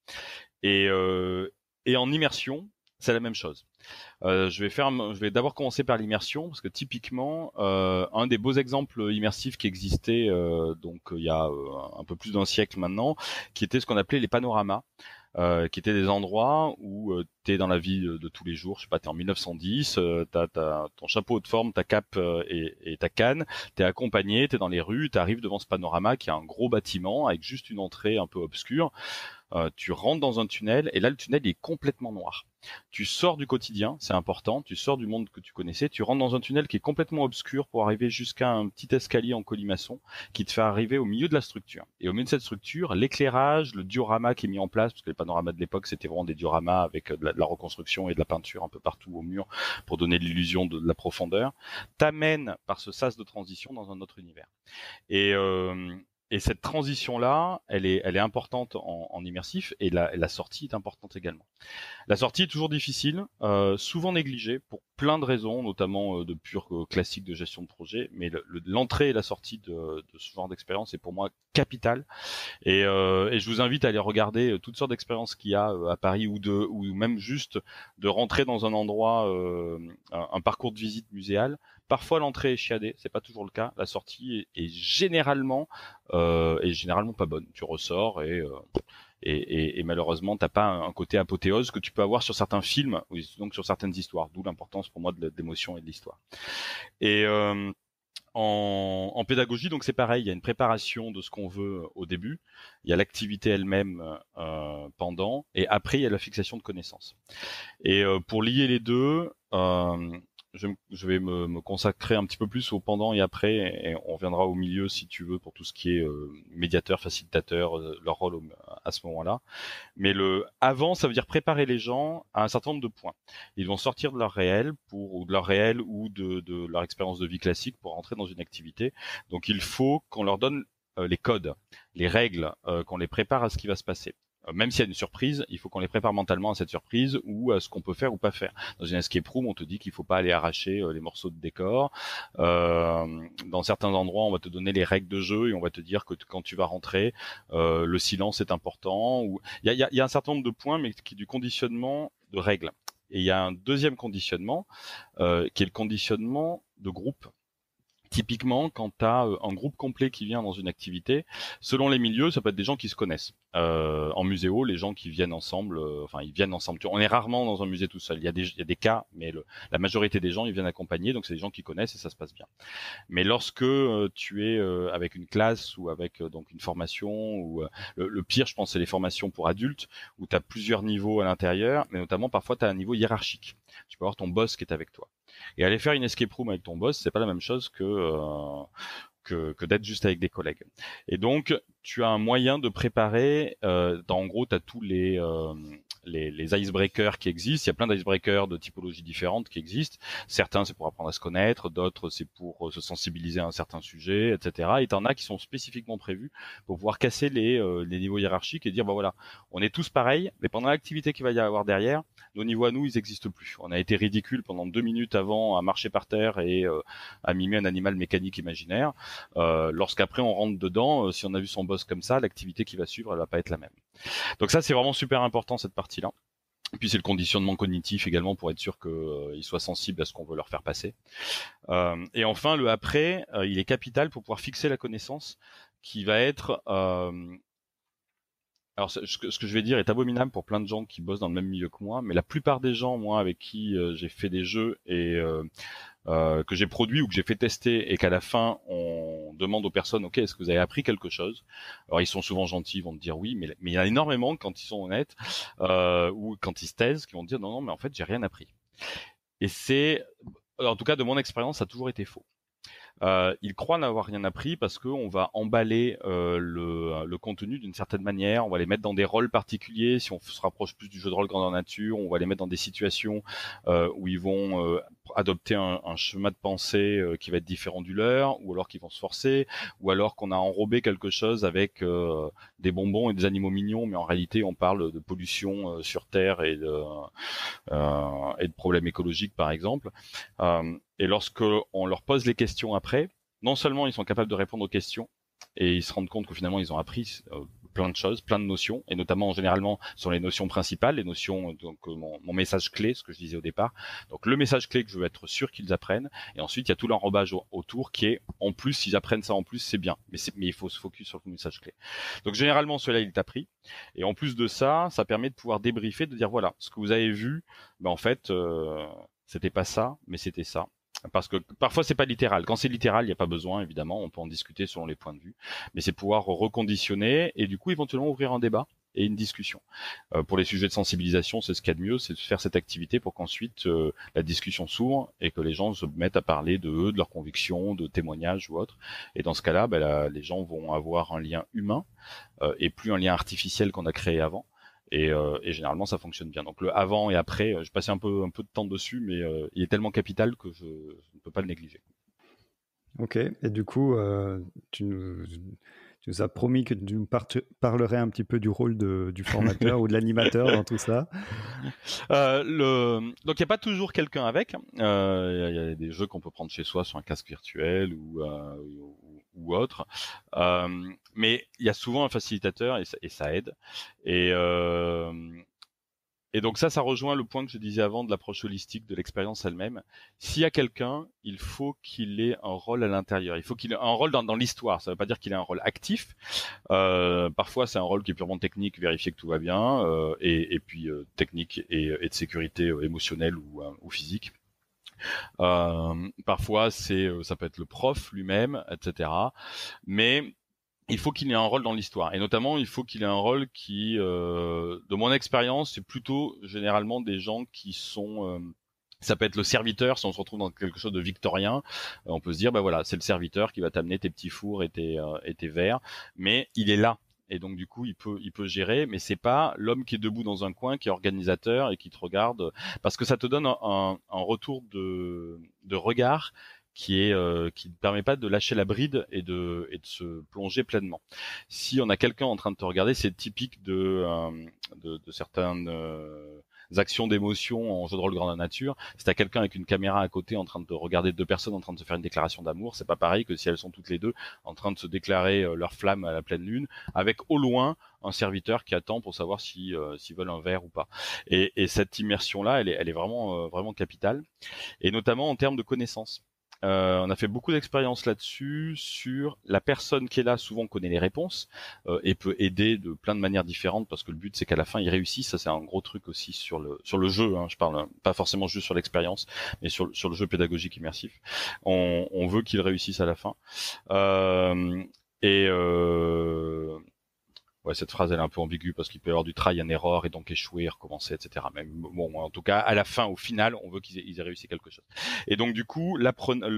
Et, euh, et en immersion, c'est la même chose. Je vais d'abord commencer par l'immersion parce que typiquement, un des beaux exemples immersifs qui existait il y a un peu plus d'un siècle maintenant, qui était ce qu'on appelait les panoramas. Qui étaient des endroits où tu es dans la vie de tous les jours, je sais pas, tu es en 1910, t'as ton chapeau de forme, ta cape et ta canne, tu es accompagné, tu es dans les rues, tu arrives devant ce panorama qui est un gros bâtiment avec juste une entrée un peu obscure. Tu rentres dans un tunnel et là le tunnel est complètement noir. Tu sors du quotidien, c'est important, tu sors du monde que tu connaissais, tu rentres dans un tunnel qui est complètement obscur pour arriver jusqu'à un petit escalier en colimaçon qui te fait arriver au milieu de la structure. Et au milieu de cette structure, l'éclairage, le diorama qui est mis en place, parce que les panoramas de l'époque c'était vraiment des dioramas avec de la reconstruction et de la peinture un peu partout au mur pour donner l'illusion de la profondeur, t'amène par ce sas de transition dans un autre univers. Et et cette transition-là, elle est importante en immersif et la sortie est importante également. La sortie est toujours difficile, souvent négligée pour plein de raisons, notamment de pure classique de gestion de projet, mais l'entrée et la sortie de ce genre d'expérience est pour moi capitale. Et je vous invite à aller regarder toutes sortes d'expériences qu'il y a à Paris ou même juste de rentrer dans un endroit, un parcours de visite muséale. Parfois l'entrée est chiadée, c'est pas toujours le cas. La sortie est généralement pas bonne. Tu ressors et malheureusement t'as pas un côté apothéose que tu peux avoir sur certains films ou donc sur certaines histoires. D'où l'importance pour moi de l'émotion et de l'histoire. Et En pédagogie, donc c'est pareil, il y a une préparation de ce qu'on veut au début, il y a l'activité elle-même pendant, et après il y a la fixation de connaissances. Et pour lier les deux, je vais me consacrer un petit peu plus au pendant et après, et on reviendra au milieu si tu veux pour tout ce qui est médiateur, facilitateur, leur rôle à ce moment-là. Mais le avant, ça veut dire préparer les gens à un certain nombre de points. Ils vont sortir de leur réel ou de leur expérience de vie classique pour rentrer dans une activité. Donc il faut qu'on leur donne les codes, les règles, qu'on les prépare à ce qui va se passer. Même s'il y a une surprise, il faut qu'on les prépare mentalement à cette surprise ou à ce qu'on peut faire ou pas faire. Dans une escape room, on te dit qu'il faut pas aller arracher les morceaux de décor. Dans certains endroits, on va te donner les règles de jeu et on va te dire que quand tu vas rentrer, le silence est important. Ou il y a un certain nombre de points, mais qui est du conditionnement de règles. Et il y a un deuxième conditionnement qui est le conditionnement de groupe. Typiquement, quand tu as un groupe complet qui vient dans une activité, selon les milieux, ça peut être des gens qui se connaissent. En muséo, les gens qui viennent ensemble, ils viennent ensemble. On est rarement dans un musée tout seul. Il y a des cas, mais la majorité des gens, ils viennent accompagnés, donc c'est des gens qui connaissent et ça se passe bien. Mais lorsque tu es avec une classe ou avec donc une formation, ou le pire, je pense, c'est les formations pour adultes, où tu as plusieurs niveaux à l'intérieur, mais notamment parfois tu as un niveau hiérarchique. Tu peux avoir ton boss qui est avec toi. Et aller faire une escape room avec ton boss, c'est pas la même chose que d'être juste avec des collègues. Et donc, tu as un moyen de préparer. En gros, tu as tous les icebreakers qui existent. Il y a plein d'icebreakers de typologies différentes qui existent. Certains, c'est pour apprendre à se connaître. D'autres, c'est pour se sensibiliser à un certain sujet, etc. Et t'en as qui sont spécifiquement prévus pour pouvoir casser les niveaux hiérarchiques et dire, bah voilà, on est tous pareils, mais pendant l'activité qu'il va y avoir derrière, nos niveaux à nous, ils existent plus. On a été ridicule pendant 2 minutes avant à marcher par terre et à mimer un animal mécanique imaginaire. Lorsqu'après on rentre dedans, si on a vu son boss comme ça, l'activité qui va suivre, elle va pas être la même. Donc ça, c'est vraiment super important, cette partie-là. Et puis c'est le conditionnement cognitif également pour être sûr qu'ils soient sensibles à ce qu'on veut leur faire passer. Et enfin, le après, il est capital pour pouvoir fixer la connaissance qui va être... alors ce que je vais dire est abominable pour plein de gens qui bossent dans le même milieu que moi, mais la plupart des gens, moi, avec qui j'ai fait des jeux et que j'ai produit ou que j'ai fait tester et qu'à la fin on demande aux personnes, ok, est-ce que vous avez appris quelque chose? Alors ils sont souvent gentils, ils vont te dire oui, mais il y en a énormément quand ils sont honnêtes ou quand ils se taisent, qui vont te dire non, mais en fait j'ai rien appris. Et c'est, en tout cas de mon expérience, ça a toujours été faux. Ils croient n'avoir rien appris parce qu'on va emballer le contenu d'une certaine manière, on va les mettre dans des rôles particuliers. Si on se rapproche plus du jeu de rôle grandeur nature, on va les mettre dans des situations où ils vont adopter un schéma de pensée qui va être différent du leur, ou alors qu'ils vont se forcer, ou alors qu'on a enrobé quelque chose avec des bonbons et des animaux mignons, mais en réalité on parle de pollution sur Terre et de problèmes écologiques par exemple. Et lorsque on leur pose les questions après, non seulement ils sont capables de répondre aux questions, et ils se rendent compte que finalement ils ont appris plein de choses, plein de notions, et notamment généralement sur les notions principales, les notions, donc mon message clé, ce que je disais au départ. Donc le message clé que je veux être sûr qu'ils apprennent, et ensuite il y a tout l'enrobage autour qui est, en plus, s'ils apprennent ça en plus, c'est bien, mais il faut se focus sur le message clé. Donc généralement celui-là il est appris, et en plus de ça, ça permet de pouvoir débriefer, de dire voilà, ce que vous avez vu, ben en fait, c'était pas ça, mais c'était ça. Parce que parfois c'est pas littéral. Quand c'est littéral, il n'y a pas besoin, évidemment, on peut en discuter selon les points de vue, mais c'est pouvoir reconditionner et du coup éventuellement ouvrir un débat et une discussion. Pour les sujets de sensibilisation, c'est ce qu'il y a de mieux, c'est de faire cette activité pour qu'ensuite la discussion s'ouvre et que les gens se mettent à parler de eux, de leurs convictions, de témoignages ou autre. Et dans ce cas-là, les gens vont avoir un lien humain et plus un lien artificiel qu'on a créé avant. Et généralement ça fonctionne bien. Donc le avant et après, je passais un peu de temps dessus, mais il est tellement capital que je ne peux pas le négliger. Ok, et du coup, tu nous as promis que tu nous parlerais un petit peu du rôle du formateur ou de l'animateur dans tout ça. Donc il n'y a pas toujours quelqu'un avec. Il y a des jeux qu'on peut prendre chez soi sur un casque virtuel ou autre. Mais il y a souvent un facilitateur et ça aide. Et donc ça rejoint le point que je disais avant de l'approche holistique de l'expérience elle-même. S'il y a quelqu'un, il faut qu'il ait un rôle à l'intérieur. Il faut qu'il ait un rôle dans l'histoire. Ça ne veut pas dire qu'il ait un rôle actif. Parfois, c'est un rôle qui est purement technique, vérifier que tout va bien, et puis technique et de sécurité émotionnelle ou physique. Parfois, ça peut être le prof lui-même, etc. Mais il faut qu'il ait un rôle dans l'histoire. Et notamment, il faut qu'il ait un rôle qui, de mon expérience, c'est plutôt généralement des gens qui sont... ça peut être le serviteur, si on se retrouve dans quelque chose de victorien, on peut se dire, bah voilà, c'est le serviteur qui va t'amener tes petits fours et tes verres, mais il est là. Et donc du coup, il peut gérer, mais c'est pas l'homme qui est debout dans un coin, qui est organisateur et qui te regarde, parce que ça te donne un retour de regard qui ne permet pas de lâcher la bride et de se plonger pleinement. Si on a quelqu'un en train de te regarder, c'est typique de certaines actions d'émotion en jeu de rôle grandeur nature. Si t'as quelqu'un avec une caméra à côté en train de regarder deux personnes en train de se faire une déclaration d'amour, c'est pas pareil que si elles sont toutes les deux en train de se déclarer leur flamme à la pleine lune, avec au loin un serviteur qui attend pour savoir s'ils veulent un verre ou pas. Et cette immersion-là, elle est vraiment, vraiment capitale, et notamment en termes de connaissances. On a fait beaucoup d'expériences là-dessus, sur la personne qui est là, souvent connaît les réponses et peut aider de plein de manières différentes, parce que le but c'est qu'à la fin il réussisse. Ça c'est un gros truc aussi sur le jeu, hein. Je parle pas forcément juste sur l'expérience, mais sur le jeu pédagogique immersif. On veut qu'il réussisse à la fin. Euh, et Ouais, cette phrase elle est un peu ambiguë parce qu'il peut y avoir du try and error et donc échouer, recommencer, etc. Mais bon, en tout cas, à la fin, au final, on veut qu'ils aient réussi quelque chose. Et donc du coup, l'apprenant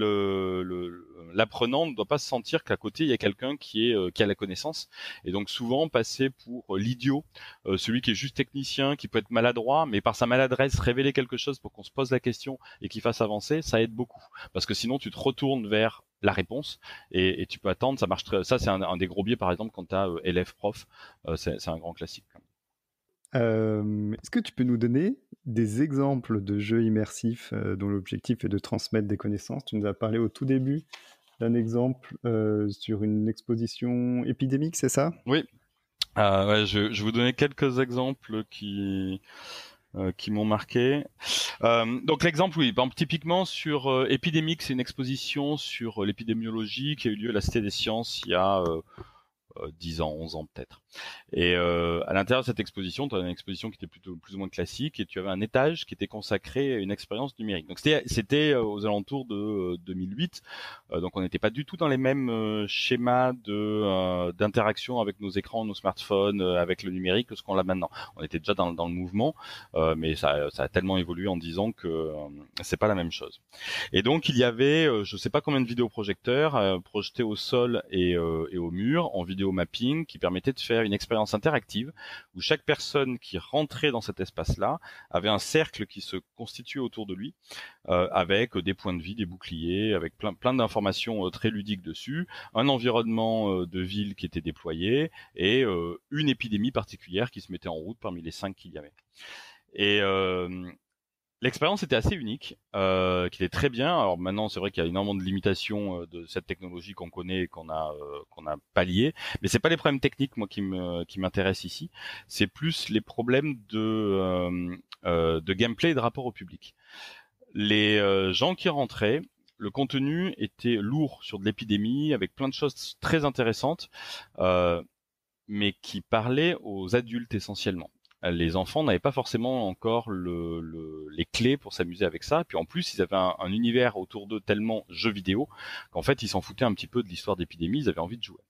ne doit pas se sentir qu'à côté il y a quelqu'un qui a la connaissance. Et donc souvent passer pour l'idiot, celui qui est juste technicien, qui peut être maladroit, mais par sa maladresse révéler quelque chose pour qu'on se pose la question et qu'il fasse avancer, ça aide beaucoup. Parce que sinon tu te retournes vers la réponse et tu peux attendre. Ça marche ça c'est un des gros biais, par exemple, quand tu as élève prof. C'est un grand classique. Est-ce que tu peux nous donner des exemples de jeux immersifs dont l'objectif est de transmettre des connaissances? Tu nous as parlé au tout début d'un exemple sur une exposition épidémique, c'est ça? Oui. Ouais, je vais vous donner quelques exemples qui m'ont marqué. Donc l'exemple, oui, par exemple, typiquement sur Épidémique, c'est une exposition sur l'épidémiologie qui a eu lieu à la Cité des Sciences il y a 10 ans, 11 ans peut-être. Et à l'intérieur de cette exposition, tu avais une exposition qui était plutôt plus ou moins classique, et tu avais un étage qui était consacré à une expérience numérique. Donc c'était aux alentours de 2008. Donc on n'était pas du tout dans les mêmes schémas d'interaction avec nos écrans, nos smartphones, avec le numérique que ce qu'on a maintenant. On était déjà dans le mouvement, mais ça a tellement évolué en 10 ans que c'est pas la même chose. Et donc il y avait, je sais pas combien de vidéoprojecteurs projetés au sol et au mur en vidéo mapping, qui permettait de faire une expérience interactive où chaque personne qui rentrait dans cet espace-là avait un cercle qui se constituait autour de lui, avec des points de vie, des boucliers, avec plein d'informations très ludiques dessus, un environnement de ville qui était déployé et une épidémie particulière qui se mettait en route parmi les 5 qu'il y avait. Et l'expérience était assez unique, qui était très bien. Alors maintenant, c'est vrai qu'il y a énormément de limitations de cette technologie qu'on connaît et qu'on a pallié, mais c'est pas les problèmes techniques moi qui m'intéressent ici. C'est plus les problèmes de gameplay et de rapport au public. Les gens qui rentraient, le contenu était lourd sur de l'épidémie, avec plein de choses très intéressantes, mais qui parlaient aux adultes essentiellement. Les enfants n'avaient pas forcément encore les clés pour s'amuser avec ça. Puis en plus, ils avaient un univers autour d'eux tellement jeux vidéo qu'en fait, ils s'en foutaient un petit peu de l'histoire d'épidémie. Ils avaient envie de jouer.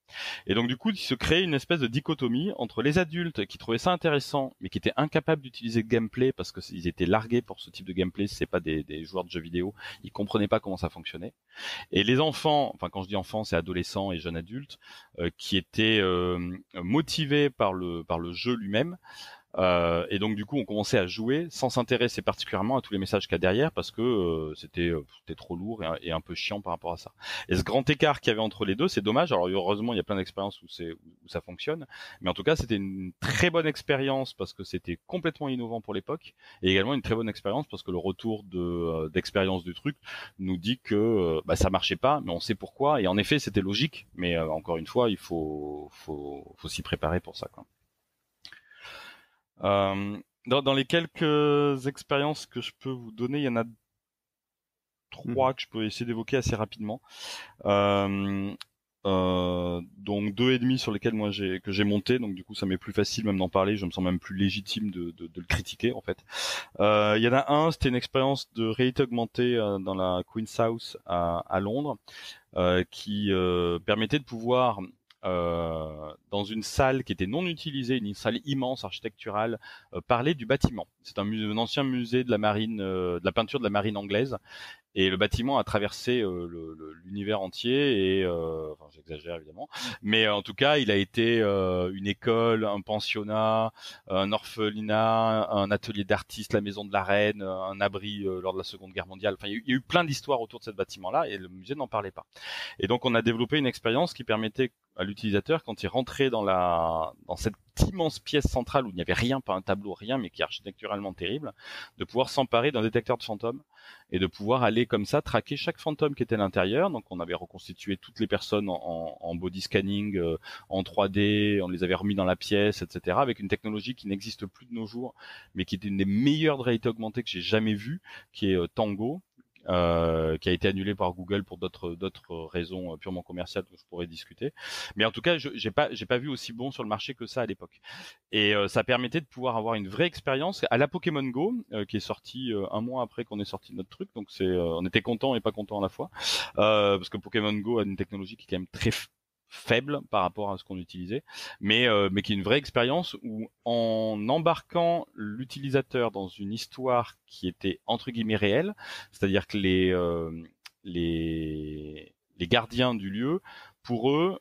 Et donc du coup, il se créait une espèce de dichotomie entre les adultes qui trouvaient ça intéressant, mais qui étaient incapables d'utiliser le gameplay parce que ils étaient largués pour ce type de gameplay. C'est pas des joueurs de jeux vidéo. Ils comprenaient pas comment ça fonctionnait. Et les enfants, enfin quand je dis enfants, c'est adolescents et jeunes adultes, qui étaient motivés par le jeu lui-même. Et donc du coup on commençait à jouer sans s'intéresser particulièrement à tous les messages qu'il y a derrière, parce que c'était trop lourd et un peu chiant par rapport à ça. Et ce grand écart qu'il y avait entre les deux, c'est dommage. Alors heureusement il y a plein d'expériences où ça fonctionne, mais en tout cas c'était une très bonne expérience parce que c'était complètement innovant pour l'époque, et également une très bonne expérience parce que le retour d'expérience du truc nous dit que ça marchait pas, mais on sait pourquoi. Et en effet c'était logique, mais encore une fois il faut s'y préparer pour ça, quoi. Dans les quelques expériences que je peux vous donner, il y en a 3 que je peux essayer d'évoquer assez rapidement. donc 2,5 sur lesquels moi j'ai monté, donc du coup ça m'est plus facile même d'en parler, je me sens même plus légitime de le critiquer en fait. Il y en a un, c'était une expérience de réalité augmentée dans la Queen's House à Londres, qui permettait de pouvoir dans une salle qui était non utilisée, une salle immense architecturale, parler du bâtiment. C'est un ancien musée de la marine, de la peinture de la marine anglaise. Et le bâtiment a traversé l'univers entier et enfin j'exagère évidemment, mais en tout cas il a été une école, un pensionnat, un orphelinat, un atelier d'artistes, la maison de la reine, un abri lors de la Seconde Guerre mondiale. Enfin il y a eu plein d'histoires autour de ce bâtiment-là et le musée n'en parlait pas. Et donc on a développé une expérience qui permettait à l'utilisateur, quand il rentrait dans cette immense pièce centrale où il n'y avait rien, pas un tableau, rien, mais qui est architecturalement terrible, de pouvoir s'emparer d'un détecteur de fantômes et de pouvoir aller comme ça traquer chaque fantôme qui était à l'intérieur. Donc on avait reconstitué toutes les personnes en body scanning, en 3D, on les avait remis dans la pièce, etc. avec une technologie qui n'existe plus de nos jours, mais qui est une des meilleures de réalité augmentée que j'ai jamais vues, qui est Tango. Qui a été annulé par Google pour d'autres raisons purement commerciales que je pourrais discuter. Mais en tout cas, j'ai pas vu aussi bon sur le marché que ça à l'époque. Et ça permettait de pouvoir avoir une vraie expérience à la Pokémon Go, qui est sorti un mois après qu'on ait sorti notre truc. Donc on était content et pas content à la fois, parce que Pokémon Go a une technologie qui est quand même très faible par rapport à ce qu'on utilisait, mais qui est une vraie expérience où en embarquant l'utilisateur dans une histoire qui était entre guillemets réelle, c'est-à-dire que les gardiens du lieu, pour eux,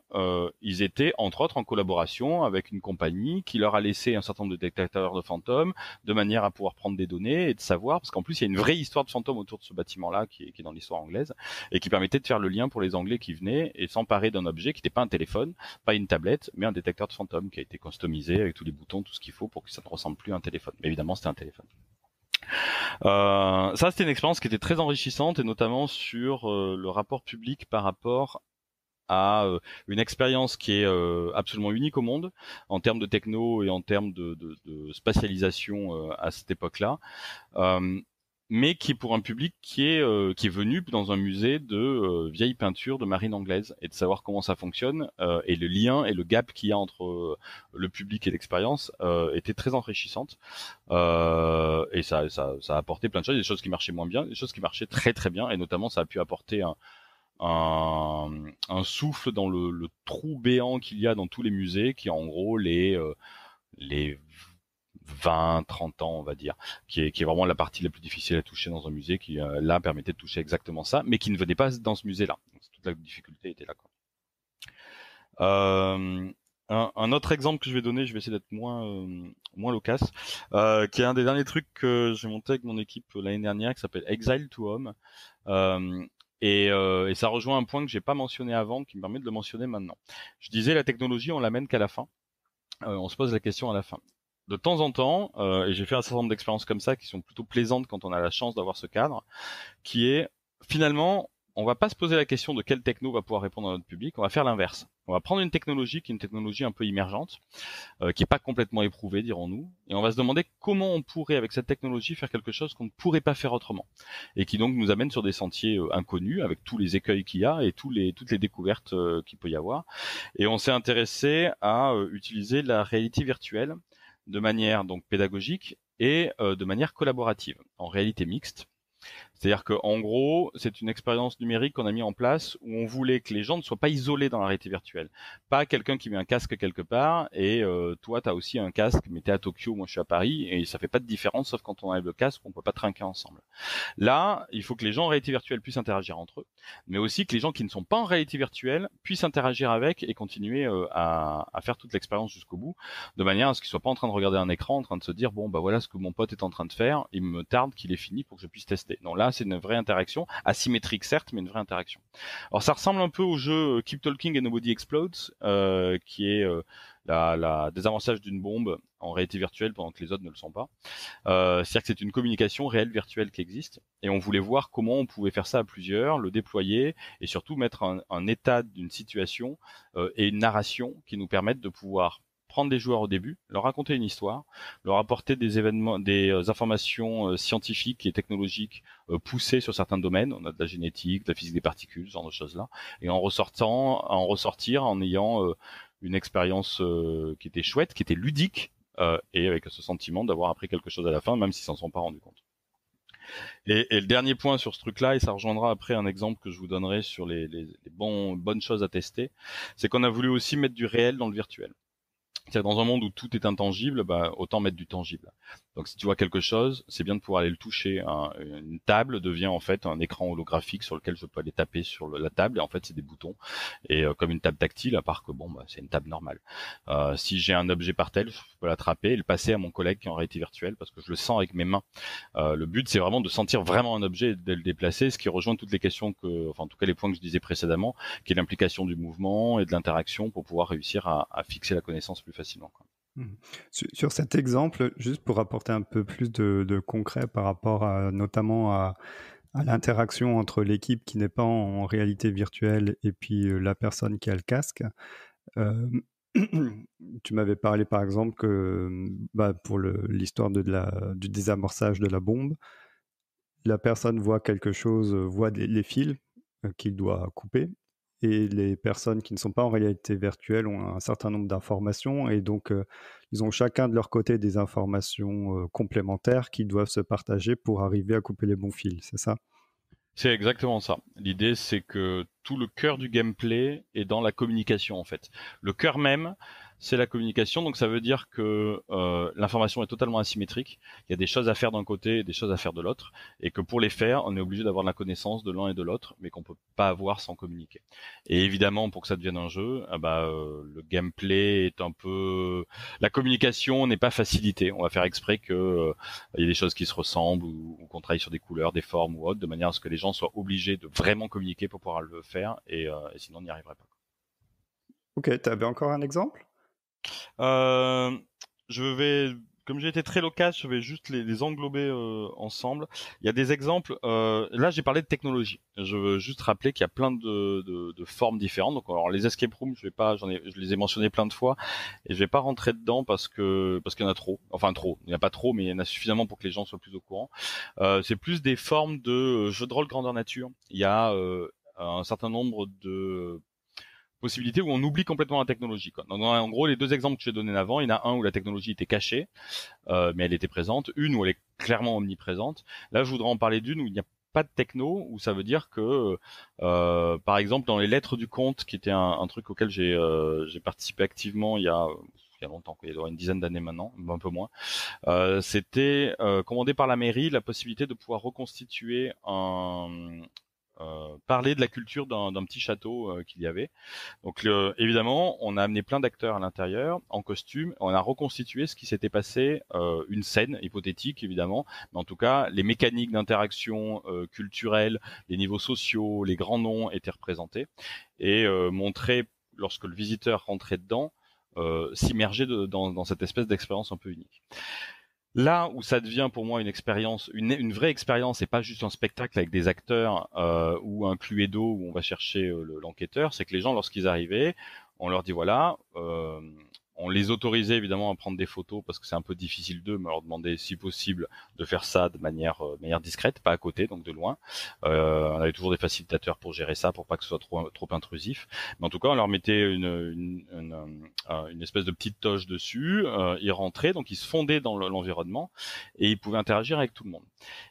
ils étaient entre autres en collaboration avec une compagnie qui leur a laissé un certain nombre de détecteurs de fantômes, de manière à pouvoir prendre des données et de savoir, parce qu'en plus il y a une vraie histoire de fantômes autour de ce bâtiment-là qui est dans l'histoire anglaise et qui permettait de faire le lien pour les Anglais qui venaient et s'emparer d'un objet qui n'était pas un téléphone, pas une tablette, mais un détecteur de fantômes qui a été customisé avec tous les boutons, tout ce qu'il faut pour que ça ne ressemble plus à un téléphone. Mais évidemment, c'était un téléphone. Ça, c'était une expérience qui était très enrichissante et notamment sur le rapport public par rapport à une expérience qui est absolument unique au monde en termes de techno et en termes de spatialisation à cette époque-là, mais qui est pour un public qui est venu dans un musée de vieilles peintures de marine anglaise et de savoir comment ça fonctionne et le lien et le gap qu'il y a entre le public et l'expérience était très enrichissante et ça a apporté plein de choses, des choses qui marchaient moins bien, des choses qui marchaient très très bien et notamment ça a pu apporter un souffle dans le trou béant qu'il y a dans tous les musées, qui est en gros les 20-30 ans, on va dire, qui est vraiment la partie la plus difficile à toucher dans un musée, qui là permettait de toucher exactement ça, mais qui ne venait pas dans ce musée-là. Donc, toute la difficulté était là, quoi. Un autre exemple que je vais donner, je vais essayer d'être moins loquace, qui est un des derniers trucs que j'ai monté avec mon équipe l'année dernière, qui s'appelle Exile to Home. Et ça rejoint un point que j'ai pas mentionné avant, qui me permet de le mentionner maintenant. Je disais, la technologie, on l'amène qu'à la fin. On se pose la question à la fin. De temps en temps, et j'ai fait un certain nombre d'expériences comme ça, qui sont plutôt plaisantes quand on a la chance d'avoir ce cadre, qui est, finalement, on va pas se poser la question de quelle techno va pouvoir répondre à notre public, on va faire l'inverse. On va prendre une technologie qui est une technologie un peu émergente, qui est pas complètement éprouvée, dirons-nous, et on va se demander comment on pourrait, avec cette technologie, faire quelque chose qu'on ne pourrait pas faire autrement, et qui donc nous amène sur des sentiers inconnus, avec tous les écueils qu'il y a et toutes les découvertes qu'il peut y avoir. Et on s'est intéressé à utiliser la réalité virtuelle de manière donc pédagogique et de manière collaborative, en réalité mixte. C'est-à-dire que, en gros, c'est une expérience numérique qu'on a mis en place où on voulait que les gens ne soient pas isolés dans la réalité virtuelle. Pas quelqu'un qui met un casque quelque part et toi, tu as aussi un casque, mais tu es à Tokyo, moi je suis à Paris, et ça fait pas de différence, sauf quand on enlève le casque, on peut pas trinquer ensemble. Là, il faut que les gens en réalité virtuelle puissent interagir entre eux, mais aussi que les gens qui ne sont pas en réalité virtuelle puissent interagir avec et continuer à faire toute l'expérience jusqu'au bout, de manière à ce qu'ils soient pas en train de regarder un écran, en train de se dire, bon, bah voilà ce que mon pote est en train de faire, il me tarde qu'il ait fini pour que je puisse tester. Donc là, c'est une vraie interaction, asymétrique certes, mais une vraie interaction. Alors ça ressemble un peu au jeu Keep Talking and Nobody Explodes, qui est la désamorçage d'une bombe en réalité virtuelle pendant que les autres ne le sont pas. C'est-à-dire que c'est une communication réelle virtuelle qui existe, et on voulait voir comment on pouvait faire ça à plusieurs, le déployer, et surtout mettre un état d'une situation et une narration qui nous permettent de pouvoir prendre des joueurs au début, leur raconter une histoire, leur apporter des événements, des informations scientifiques et technologiques poussées sur certains domaines. On a de la génétique, de la physique des particules, ce genre de choses-là, et en ressortir en ayant une expérience qui était chouette, qui était ludique, et avec ce sentiment d'avoir appris quelque chose à la fin, même s'ils s'en sont pas rendus compte. Et le dernier point sur ce truc-là, et ça rejoindra après un exemple que je vous donnerai sur les bonnes choses à tester, c'est qu'on a voulu aussi mettre du réel dans le virtuel. C'est-à-dire dans un monde où tout est intangible, autant mettre du tangible. Donc si tu vois quelque chose, c'est bien de pouvoir aller le toucher. Une table devient en fait un écran holographique sur lequel je peux aller taper sur la table, et en fait c'est des boutons. Et comme une table tactile, à part que c'est une table normale. Si j'ai un objet par tel, je peux l'attraper et le passer à mon collègue qui est en réalité virtuelle parce que je le sens avec mes mains. Le but c'est vraiment de sentir vraiment un objet et de le déplacer, ce qui rejoint toutes les questions en tout cas les points que je disais précédemment, qui est l'implication du mouvement et de l'interaction pour pouvoir réussir à fixer la connaissance plus facilement, quoi. Sur cet exemple, juste pour apporter un peu plus de concret par rapport notamment à l'interaction entre l'équipe qui n'est pas en réalité virtuelle et puis la personne qui a le casque, tu m'avais parlé par exemple que pour l'histoire du désamorçage de la bombe, la personne voit quelque chose, voit les fils qu'il doit couper, et les personnes qui ne sont pas en réalité virtuelle ont un certain nombre d'informations, et donc ils ont chacun de leur côté des informations complémentaires qui doivent se partager pour arriver à couper les bons fils, c'est ça? C'est exactement ça. L'idée, c'est que tout le cœur du gameplay est dans la communication, en fait. Le cœur même, c'est la communication, donc ça veut dire que l'information est totalement asymétrique. Il y a des choses à faire d'un côté et des choses à faire de l'autre, et que pour les faire, on est obligé d'avoir de la connaissance de l'un et de l'autre, mais qu'on peut pas avoir sans communiquer. Et évidemment, pour que ça devienne un jeu, le gameplay est un peu... La communication n'est pas facilitée. On va faire exprès que il y a des choses qui se ressemblent ou qu'on travaille sur des couleurs, des formes ou autres, de manière à ce que les gens soient obligés de vraiment communiquer pour pouvoir le faire, et sinon on n'y arriverait pas. Ok, tu avais encore un exemple? Je vais, comme j'ai été très loquace, je vais juste les englober ensemble. Il y a des exemples. Là, j'ai parlé de technologie. Je veux juste rappeler qu'il y a plein de formes différentes. Donc, alors, les escape rooms, je les ai mentionnés plein de fois, et je vais pas rentrer dedans parce qu'il y en a trop. Enfin, trop. Il n'y en a pas trop, mais il y en a suffisamment pour que les gens soient plus au courant. C'est plus des formes de jeux de rôle grandeur nature. Il y a un certain nombre de possibilité où on oublie complètement la technologie, quoi. Donc, en gros, les deux exemples que j'ai donnés avant, il y en a un où la technologie était cachée, mais elle était présente, une où elle est clairement omniprésente. Là, je voudrais en parler d'une où il n'y a pas de techno, où ça veut dire que, par exemple, dans les lettres du conte, qui était un truc auquel j'ai participé activement il y a longtemps, il y a une dizaine d'années maintenant, un peu moins, c'était commandé par la mairie la possibilité de pouvoir reconstituer parler de la culture d'un petit château qu'il y avait. Donc évidemment, on a amené plein d'acteurs à l'intérieur en costume, on a reconstitué ce qui s'était passé, une scène hypothétique évidemment, mais en tout cas les mécaniques d'interaction culturelle, les niveaux sociaux, les grands noms étaient représentés et montrés lorsque le visiteur rentrait dedans, s'immerger dans cette espèce d'expérience un peu unique. Là où ça devient pour moi une expérience, une vraie expérience, et pas juste un spectacle avec des acteurs ou un cluedo où on va chercher l'enquêteur, c'est que les gens, lorsqu'ils arrivaient, on leur dit voilà, on les autorisait évidemment à prendre des photos parce que c'est un peu difficile d'eux, mais on leur demandait si possible de faire ça de manière discrète, pas à côté, donc de loin. On avait toujours des facilitateurs pour gérer ça, pour pas que ce soit trop intrusif. Mais en tout cas, on leur mettait une espèce de petite toge dessus. Ils rentraient, donc ils se fondaient dans l'environnement et ils pouvaient interagir avec tout le monde.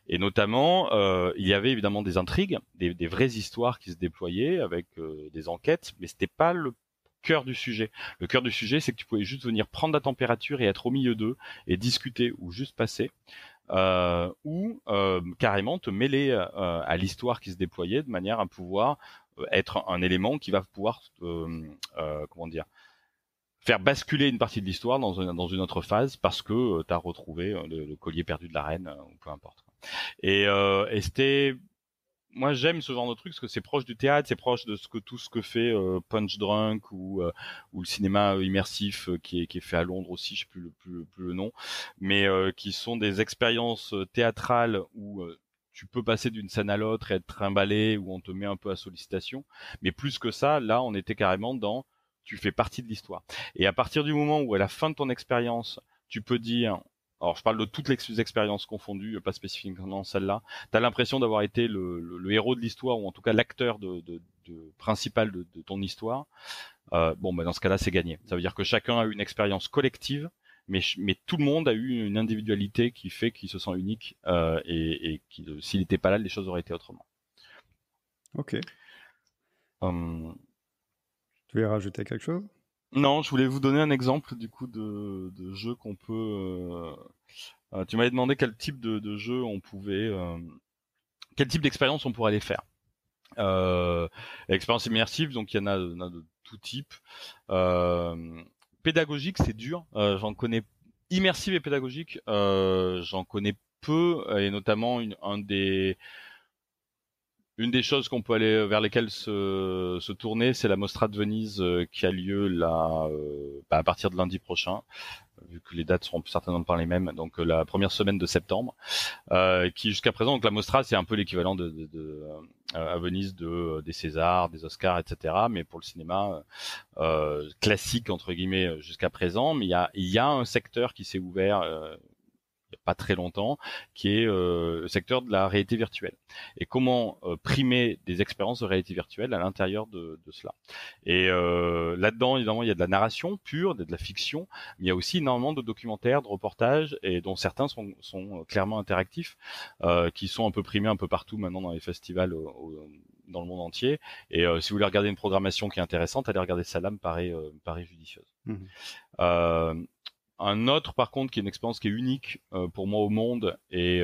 Et notamment, il y avait évidemment des intrigues, des vraies histoires qui se déployaient avec des enquêtes, mais c'était pas le cœur du sujet. Le cœur du sujet, c'est que tu pouvais juste venir prendre la température et être au milieu d'eux et discuter ou juste passer, ou carrément te mêler à l'histoire qui se déployait de manière à pouvoir être un élément qui va pouvoir faire basculer une partie de l'histoire dans une autre phase parce que tu as retrouvé le collier perdu de la reine, ou peu importe. Et c'était... Moi, j'aime ce genre de truc parce que c'est proche du théâtre, c'est proche de tout ce que fait Punch Drunk ou le cinéma immersif qui est fait à Londres aussi, je sais plus le nom, mais qui sont des expériences théâtrales où tu peux passer d'une scène à l'autre et être trimballé, où on te met un peu à sollicitation. Mais plus que ça, là, on était carrément dans tu fais partie de l'histoire. Et à partir du moment où à la fin de ton expérience, tu peux dire, alors je parle de toutes les expériences confondues, pas spécifiquement celle-là, tu as l'impression d'avoir été le héros de l'histoire, ou en tout cas l'acteur principal de ton histoire, bon, bah, dans ce cas-là, c'est gagné. Ça veut dire que chacun a eu une expérience collective, mais tout le monde a eu une individualité qui fait qu'il se sent unique, et s'il n'était pas là, les choses auraient été autrement. Ok. Tu veux rajouter quelque chose? Non, je voulais vous donner un exemple du coup de jeu qu'on peut. Tu m'avais demandé quel type de jeu on pouvait, quel type d'expérience on pourrait aller faire. Expérience immersive, donc il y en a de tout type. Pédagogique, c'est dur. J'en connais immersive et pédagogique. J'en connais peu, et notamment une des choses qu'on peut aller vers lesquelles se tourner, c'est la Mostra de Venise, qui a lieu là, à partir de lundi prochain, vu que les dates seront certainement pas les mêmes. Donc la première semaine de septembre, qui jusqu'à présent, donc la Mostra, c'est un peu l'équivalent à Venise des Césars, des Oscars, etc. Mais pour le cinéma classique entre guillemets jusqu'à présent. Mais il y a un secteur qui s'est ouvert. Il n'y a pas très longtemps, qui est le secteur de la réalité virtuelle. Et comment primer des expériences de réalité virtuelle à l'intérieur de cela. Et là-dedans, évidemment, il y a de la narration pure, de la fiction, mais il y a aussi énormément de documentaires, de reportages, et dont certains sont clairement interactifs, qui sont un peu primés un peu partout maintenant dans les festivals dans le monde entier. Et si vous voulez regarder une programmation qui est intéressante, allez regarder ça là, me paraît judicieuse. Un autre, par contre, qui est une expérience qui est unique pour moi au monde, et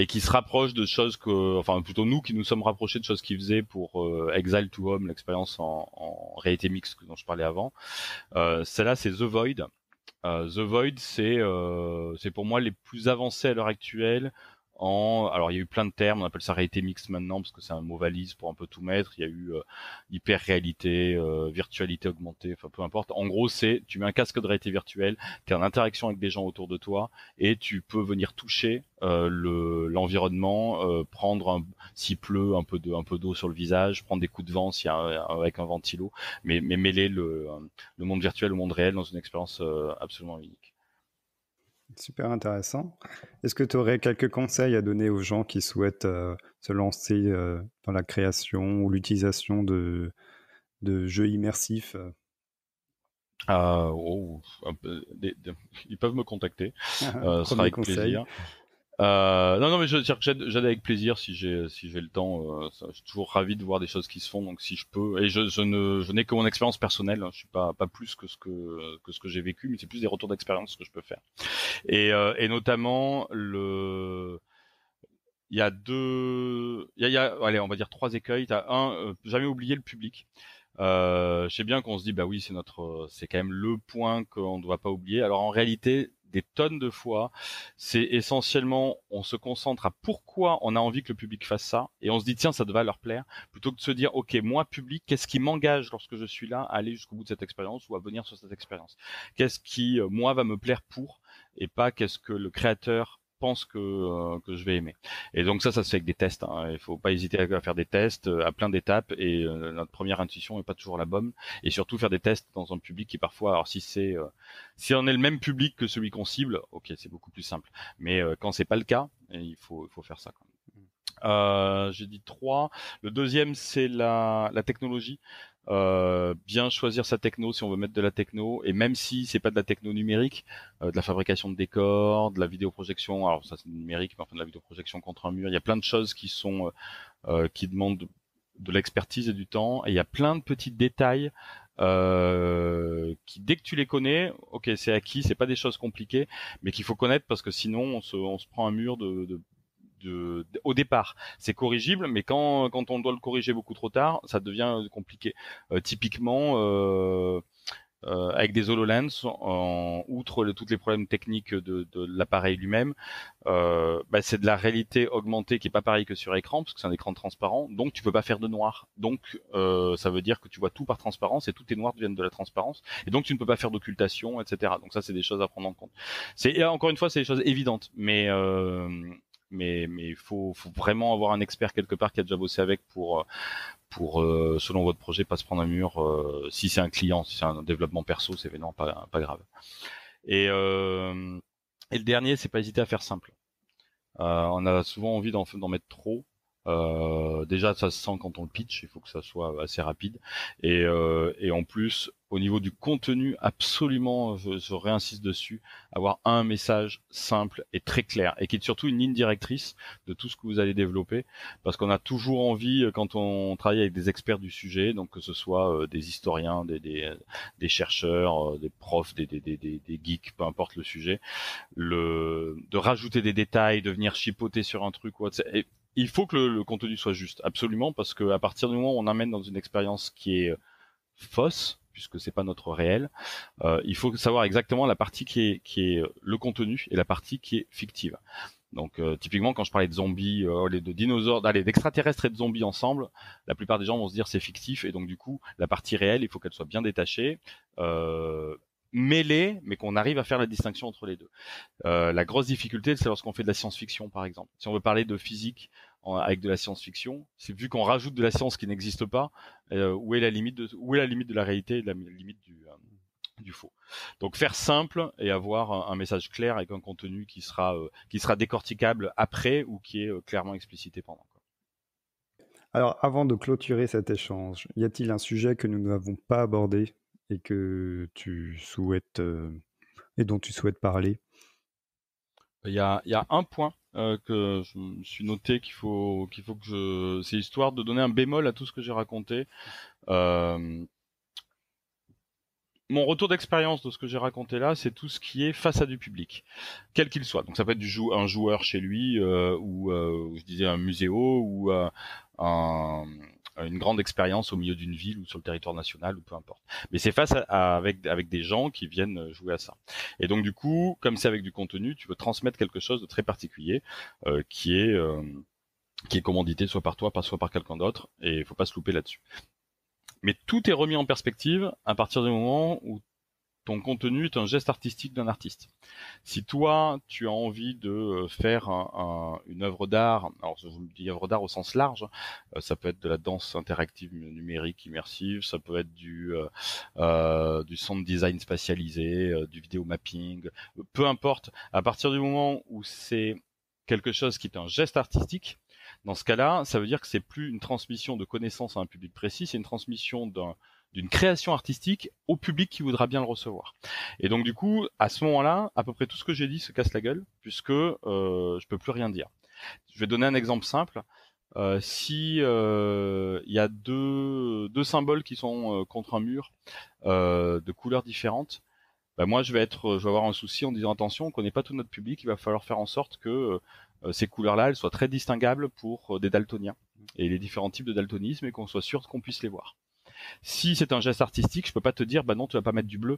qui se rapproche de choses enfin plutôt nous qui nous sommes rapprochés de choses qu'ils faisaient pour Exile to Home, l'expérience en réalité mixte dont je parlais avant. Celle-là, c'est The Void. The Void, c'est pour moi les plus avancés à l'heure actuelle. Alors il y a eu plein de termes, on appelle ça réalité mixte maintenant parce que c'est un mot valise pour un peu tout mettre. Il y a eu hyper réalité, virtualité augmentée, enfin peu importe. En gros, tu mets un casque de réalité virtuelle, tu es en interaction avec des gens autour de toi et tu peux venir toucher l'environnement, prendre s'il pleut un peu d'eau sur le visage, prendre des coups de vent avec un ventilo, mais mêler le monde virtuel au monde réel dans une expérience absolument unique. Super intéressant. Est-ce que tu aurais quelques conseils à donner aux gens qui souhaitent se lancer dans la création ou l'utilisation de jeux immersifs? Ils peuvent me contacter. Ce sera avec conseil. plaisir. Non, mais je veux dire que j'aide avec plaisir si j'ai le temps. Je suis toujours ravi de voir des choses qui se font. Donc si je peux, et je n'ai que mon expérience personnelle. Hein, je suis pas plus que ce que j'ai vécu, mais c'est plus des retours d'expérience que je peux faire. Et notamment il y a allez, on va dire 3 écueils. T'as jamais oublier le public. Je sais bien qu'on se dit bah oui, c'est quand même le point qu'on ne doit pas oublier. Alors en réalité, des tonnes de fois, c'est essentiellement on se concentre à pourquoi on a envie que le public fasse ça et on se dit tiens, ça devrait leur plaire, plutôt que de se dire ok, moi public, qu'est-ce qui m'engage lorsque je suis là à aller jusqu'au bout de cette expérience ou à venir sur cette expérience, qu'est-ce qui moi va me plaire et pas qu'est-ce que le créateur pense que je vais aimer. Et donc ça se fait avec des tests. Hein. Il faut pas hésiter à faire des tests à plein d'étapes et notre première intuition est pas toujours la bonne. Et surtout faire des tests dans un public qui parfois, alors si on est le même public que celui qu'on cible, ok, c'est beaucoup plus simple. Mais quand c'est pas le cas, il faut faire ça quand même. J'ai dit 3. Le deuxième, c'est la technologie. Bien choisir sa techno si on veut mettre de la techno, et même si c'est pas de la techno numérique, de la fabrication de décors, de la vidéoprojection, alors ça c'est numérique, mais enfin de la vidéoprojection contre un mur, il y a plein de choses qui demandent de l'expertise et du temps, et il y a plein de petits détails qui dès que tu les connais, ok, c'est acquis, c'est pas des choses compliquées, mais qu'il faut connaître parce que sinon on se prend un mur au départ. C'est corrigible, mais quand on doit le corriger beaucoup trop tard, ça devient compliqué. Typiquement, avec des HoloLens, outre tous les problèmes techniques de l'appareil lui-même, c'est de la réalité augmentée qui est pas pareil que sur écran, parce que c'est un écran transparent, donc tu peux pas faire de noir. Donc ça veut dire que tu vois tout par transparence et tous tes noirs deviennent de la transparence, et donc tu ne peux pas faire d'occultation, etc. Donc ça c'est des choses à prendre en compte. Encore une fois, c'est des choses évidentes, mais mais faut vraiment avoir un expert quelque part qui a déjà bossé avec pour selon votre projet pas se prendre un mur. Si c'est un client, si c'est un développement perso, c'est évidemment pas grave. Et le dernier, c'est pas hésiter à faire simple. On a souvent envie d'en mettre trop. Déjà, ça se sent quand on le pitch. Il faut que ça soit assez rapide. Et en plus, au niveau du contenu, absolument, je réinsiste dessus, avoir un message simple et très clair, et qui est surtout une ligne directrice de tout ce que vous allez développer, parce qu'on a toujours envie, quand on travaille avec des experts du sujet, donc que ce soit des historiens, des chercheurs, des profs, des geeks, peu importe le sujet, de rajouter des détails, de venir chipoter sur un truc ou autre. Et il faut que le contenu soit juste, absolument, parce que à partir du moment où on amène dans une expérience qui est fausse, puisque c'est pas notre réel, il faut savoir exactement la partie qui est le contenu et la partie qui est fictive. Donc typiquement, quand je parlais de zombies, de dinosaures, d'extraterrestres et de zombies ensemble, la plupart des gens vont se dire c'est fictif, et donc du coup la partie réelle, il faut qu'elle soit bien détachée, mêlée, mais qu'on arrive à faire la distinction entre les deux. La grosse difficulté, c'est lorsqu'on fait de la science-fiction, par exemple. Si on veut parler de physique avec de la science-fiction, c'est vu qu'on rajoute de la science qui n'existe pas, où est la limite de la réalité et la limite du faux. Donc faire simple et avoir un message clair avec un contenu qui sera décorticable après ou qui est clairement explicité pendant. Alors, avant de clôturer cet échange, y a-t-il un sujet que nous n'avons pas abordé et que tu souhaites et dont tu souhaites parler? Il y a un point que je me suis noté qu'il faut que c'est histoire de donner un bémol à tout ce que j'ai raconté. Mon retour d'expérience de ce que j'ai raconté là, c'est tout ce qui est face à du public, quel qu'il soit. Donc ça peut être un joueur chez lui, ou je disais un muséo, ou une grande expérience au milieu d'une ville ou sur le territoire national, ou peu importe. Mais c'est face avec des gens qui viennent jouer à ça. Et donc du coup, comme c'est avec du contenu, tu veux transmettre quelque chose de très particulier, qui est commandité soit par toi, soit par quelqu'un d'autre, et il faut pas se louper là-dessus. Mais tout est remis en perspective à partir du moment où ton contenu est un geste artistique d'un artiste. Si toi, tu as envie de faire une œuvre d'art, alors je vous dis œuvre d'art au sens large, ça peut être de la danse interactive numérique immersive, ça peut être du sound design spatialisé, du vidéo mapping, peu importe. À partir du moment où c'est quelque chose qui est un geste artistique, dans ce cas-là, ça veut dire que c'est plus une transmission de connaissances à un public précis, c'est une transmission d'une création artistique au public qui voudra bien le recevoir. Et donc du coup, à ce moment-là, à peu près tout ce que j'ai dit se casse la gueule, puisque je peux plus rien dire. Je vais donner un exemple simple. Si il y a deux symboles qui sont contre un mur de couleurs différentes, bah moi je vais avoir un souci en disant attention, on connaît pas tout notre public, il va falloir faire en sorte que ces couleurs-là, elles soient très distinguables pour des daltoniens et les différents types de daltonisme, et qu'on soit sûr qu'on puisse les voir. Si c'est un geste artistique, je peux pas te dire bah non, tu vas pas mettre du bleu.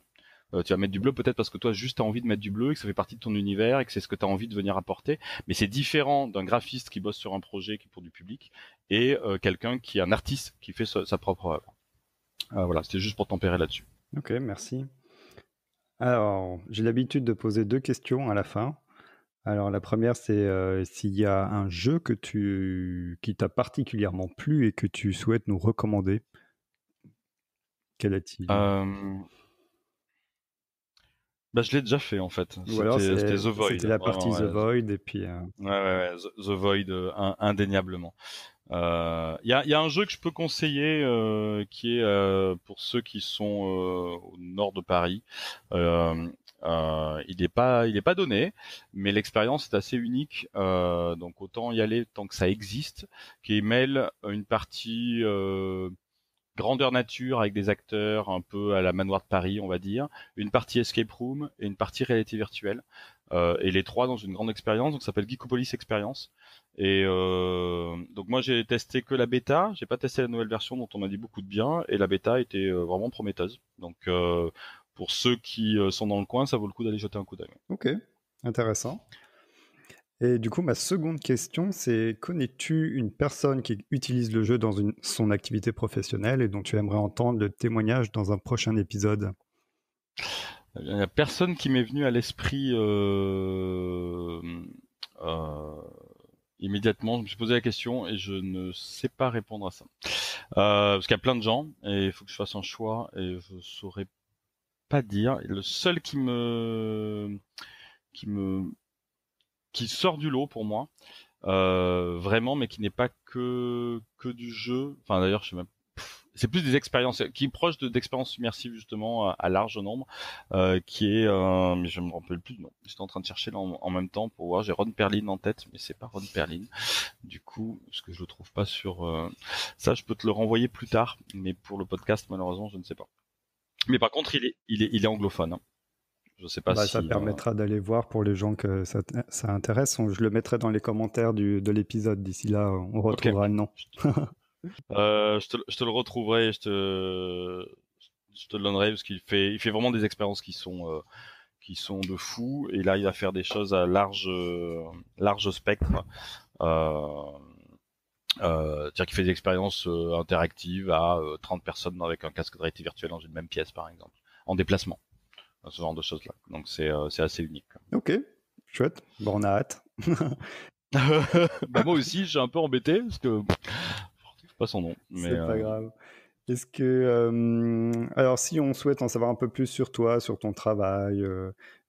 Tu vas mettre du bleu peut-être parce que toi juste t'as envie de mettre du bleu et que ça fait partie de ton univers et que c'est ce que tu as envie de venir apporter, mais c'est différent d'un graphiste qui bosse sur un projet qui est pour du public et quelqu'un qui est un artiste qui fait sa propre œuvre. Voilà, c'était juste pour tempérer là-dessus. Ok, merci. Alors, j'ai l'habitude de poser 2 questions à la fin. Alors, la première, c'est s'il y a un jeu qui t'a particulièrement plu et que tu souhaites nous recommander. Quel est-il? Bah, je l'ai déjà fait en fait. Ou alors C'était The Void. c'était la partie Vraiment, The Void et puis... ouais. The Void, indéniablement. Il y a un jeu que je peux conseiller qui est pour ceux qui sont au nord de Paris. Il est pas donné, mais l'expérience est assez unique. Donc autant y aller tant que ça existe, qui mêle une partie grandeur nature avec des acteurs un peu à la Manoir de Paris, on va dire, une partie escape room et une partie réalité virtuelle. Et les trois dans une grande expérience, donc ça s'appelle Geekopolis Experience. Et donc moi j'ai testé que la bêta, j'ai pas testé la nouvelle version dont on m'a dit beaucoup de bien, et la bêta était vraiment prometteuse. Donc pour ceux qui sont dans le coin, ça vaut le coup d'aller jeter un coup d'œil. Ok, intéressant. Et du coup, ma seconde question, c'est connais-tu une personne qui utilise le jeu dans son activité professionnelle et dont tu aimerais entendre le témoignage dans un prochain épisode? Il n'y a personne qui m'est venu à l'esprit immédiatement, je me suis posé la question et je ne sais pas répondre à ça. Parce qu'il y a plein de gens et il faut que je fasse un choix et je saurais pas dire. Et le seul qui me qui sort du lot pour moi, vraiment, mais qui n'est pas que du jeu. Enfin d'ailleurs, je sais même. C'est plus des expériences qui est proche d'expériences immersives justement à large nombre, qui est mais je me rappelle plus du nom. J'étais en train de chercher là en même temps pour voir. J'ai Ron Perlin en tête, mais c'est pas Ron Perlin. Du coup, parce que je le trouve pas sur ça, je peux te le renvoyer plus tard, mais pour le podcast malheureusement, je ne sais pas. Mais par contre, il est anglophone. Hein. Je sais pas Ça si permettra d'aller voir pour les gens que ça intéresse. Je le mettrai dans les commentaires de l'épisode. D'ici là, on retrouvera Ok. le nom. Je te le retrouverai, je te le donnerai parce qu'il fait vraiment des expériences qui sont de fou et là il va faire des choses à large spectre. C'est-à-dire qu'il fait des expériences interactives à 30 personnes avec un casque de réalité virtuelle dans une même pièce par exemple, en déplacement, ce genre de choses là. Donc c'est assez unique. Ok, chouette. Bon, on a hâte. Bah moi aussi, j'ai un peu embêté parce que je sais pas son nom, mais C'est pas grave. Est-ce que, alors, si on souhaite en savoir un peu plus sur toi, sur ton travail,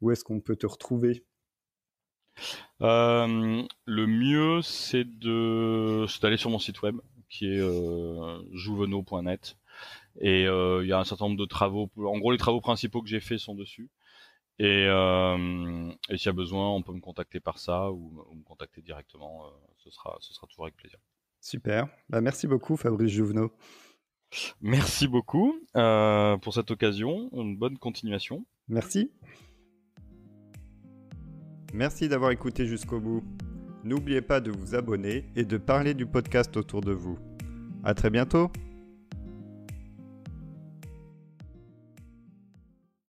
où est-ce qu'on peut te retrouver? Le mieux, c'est d'aller sur mon site web qui est jouvenot.net et il y a un certain nombre de travaux. En gros, les travaux principaux que j'ai faits sont dessus. Et s'il y a besoin, on peut me contacter par ça ou me contacter directement. Ce sera toujours avec plaisir. Super. Merci beaucoup, Fabrice Jouvenot. Merci beaucoup pour cette occasion. Une bonne continuation. Merci. Merci d'avoir écouté jusqu'au bout. N'oubliez pas de vous abonner et de parler du podcast autour de vous. À très bientôt.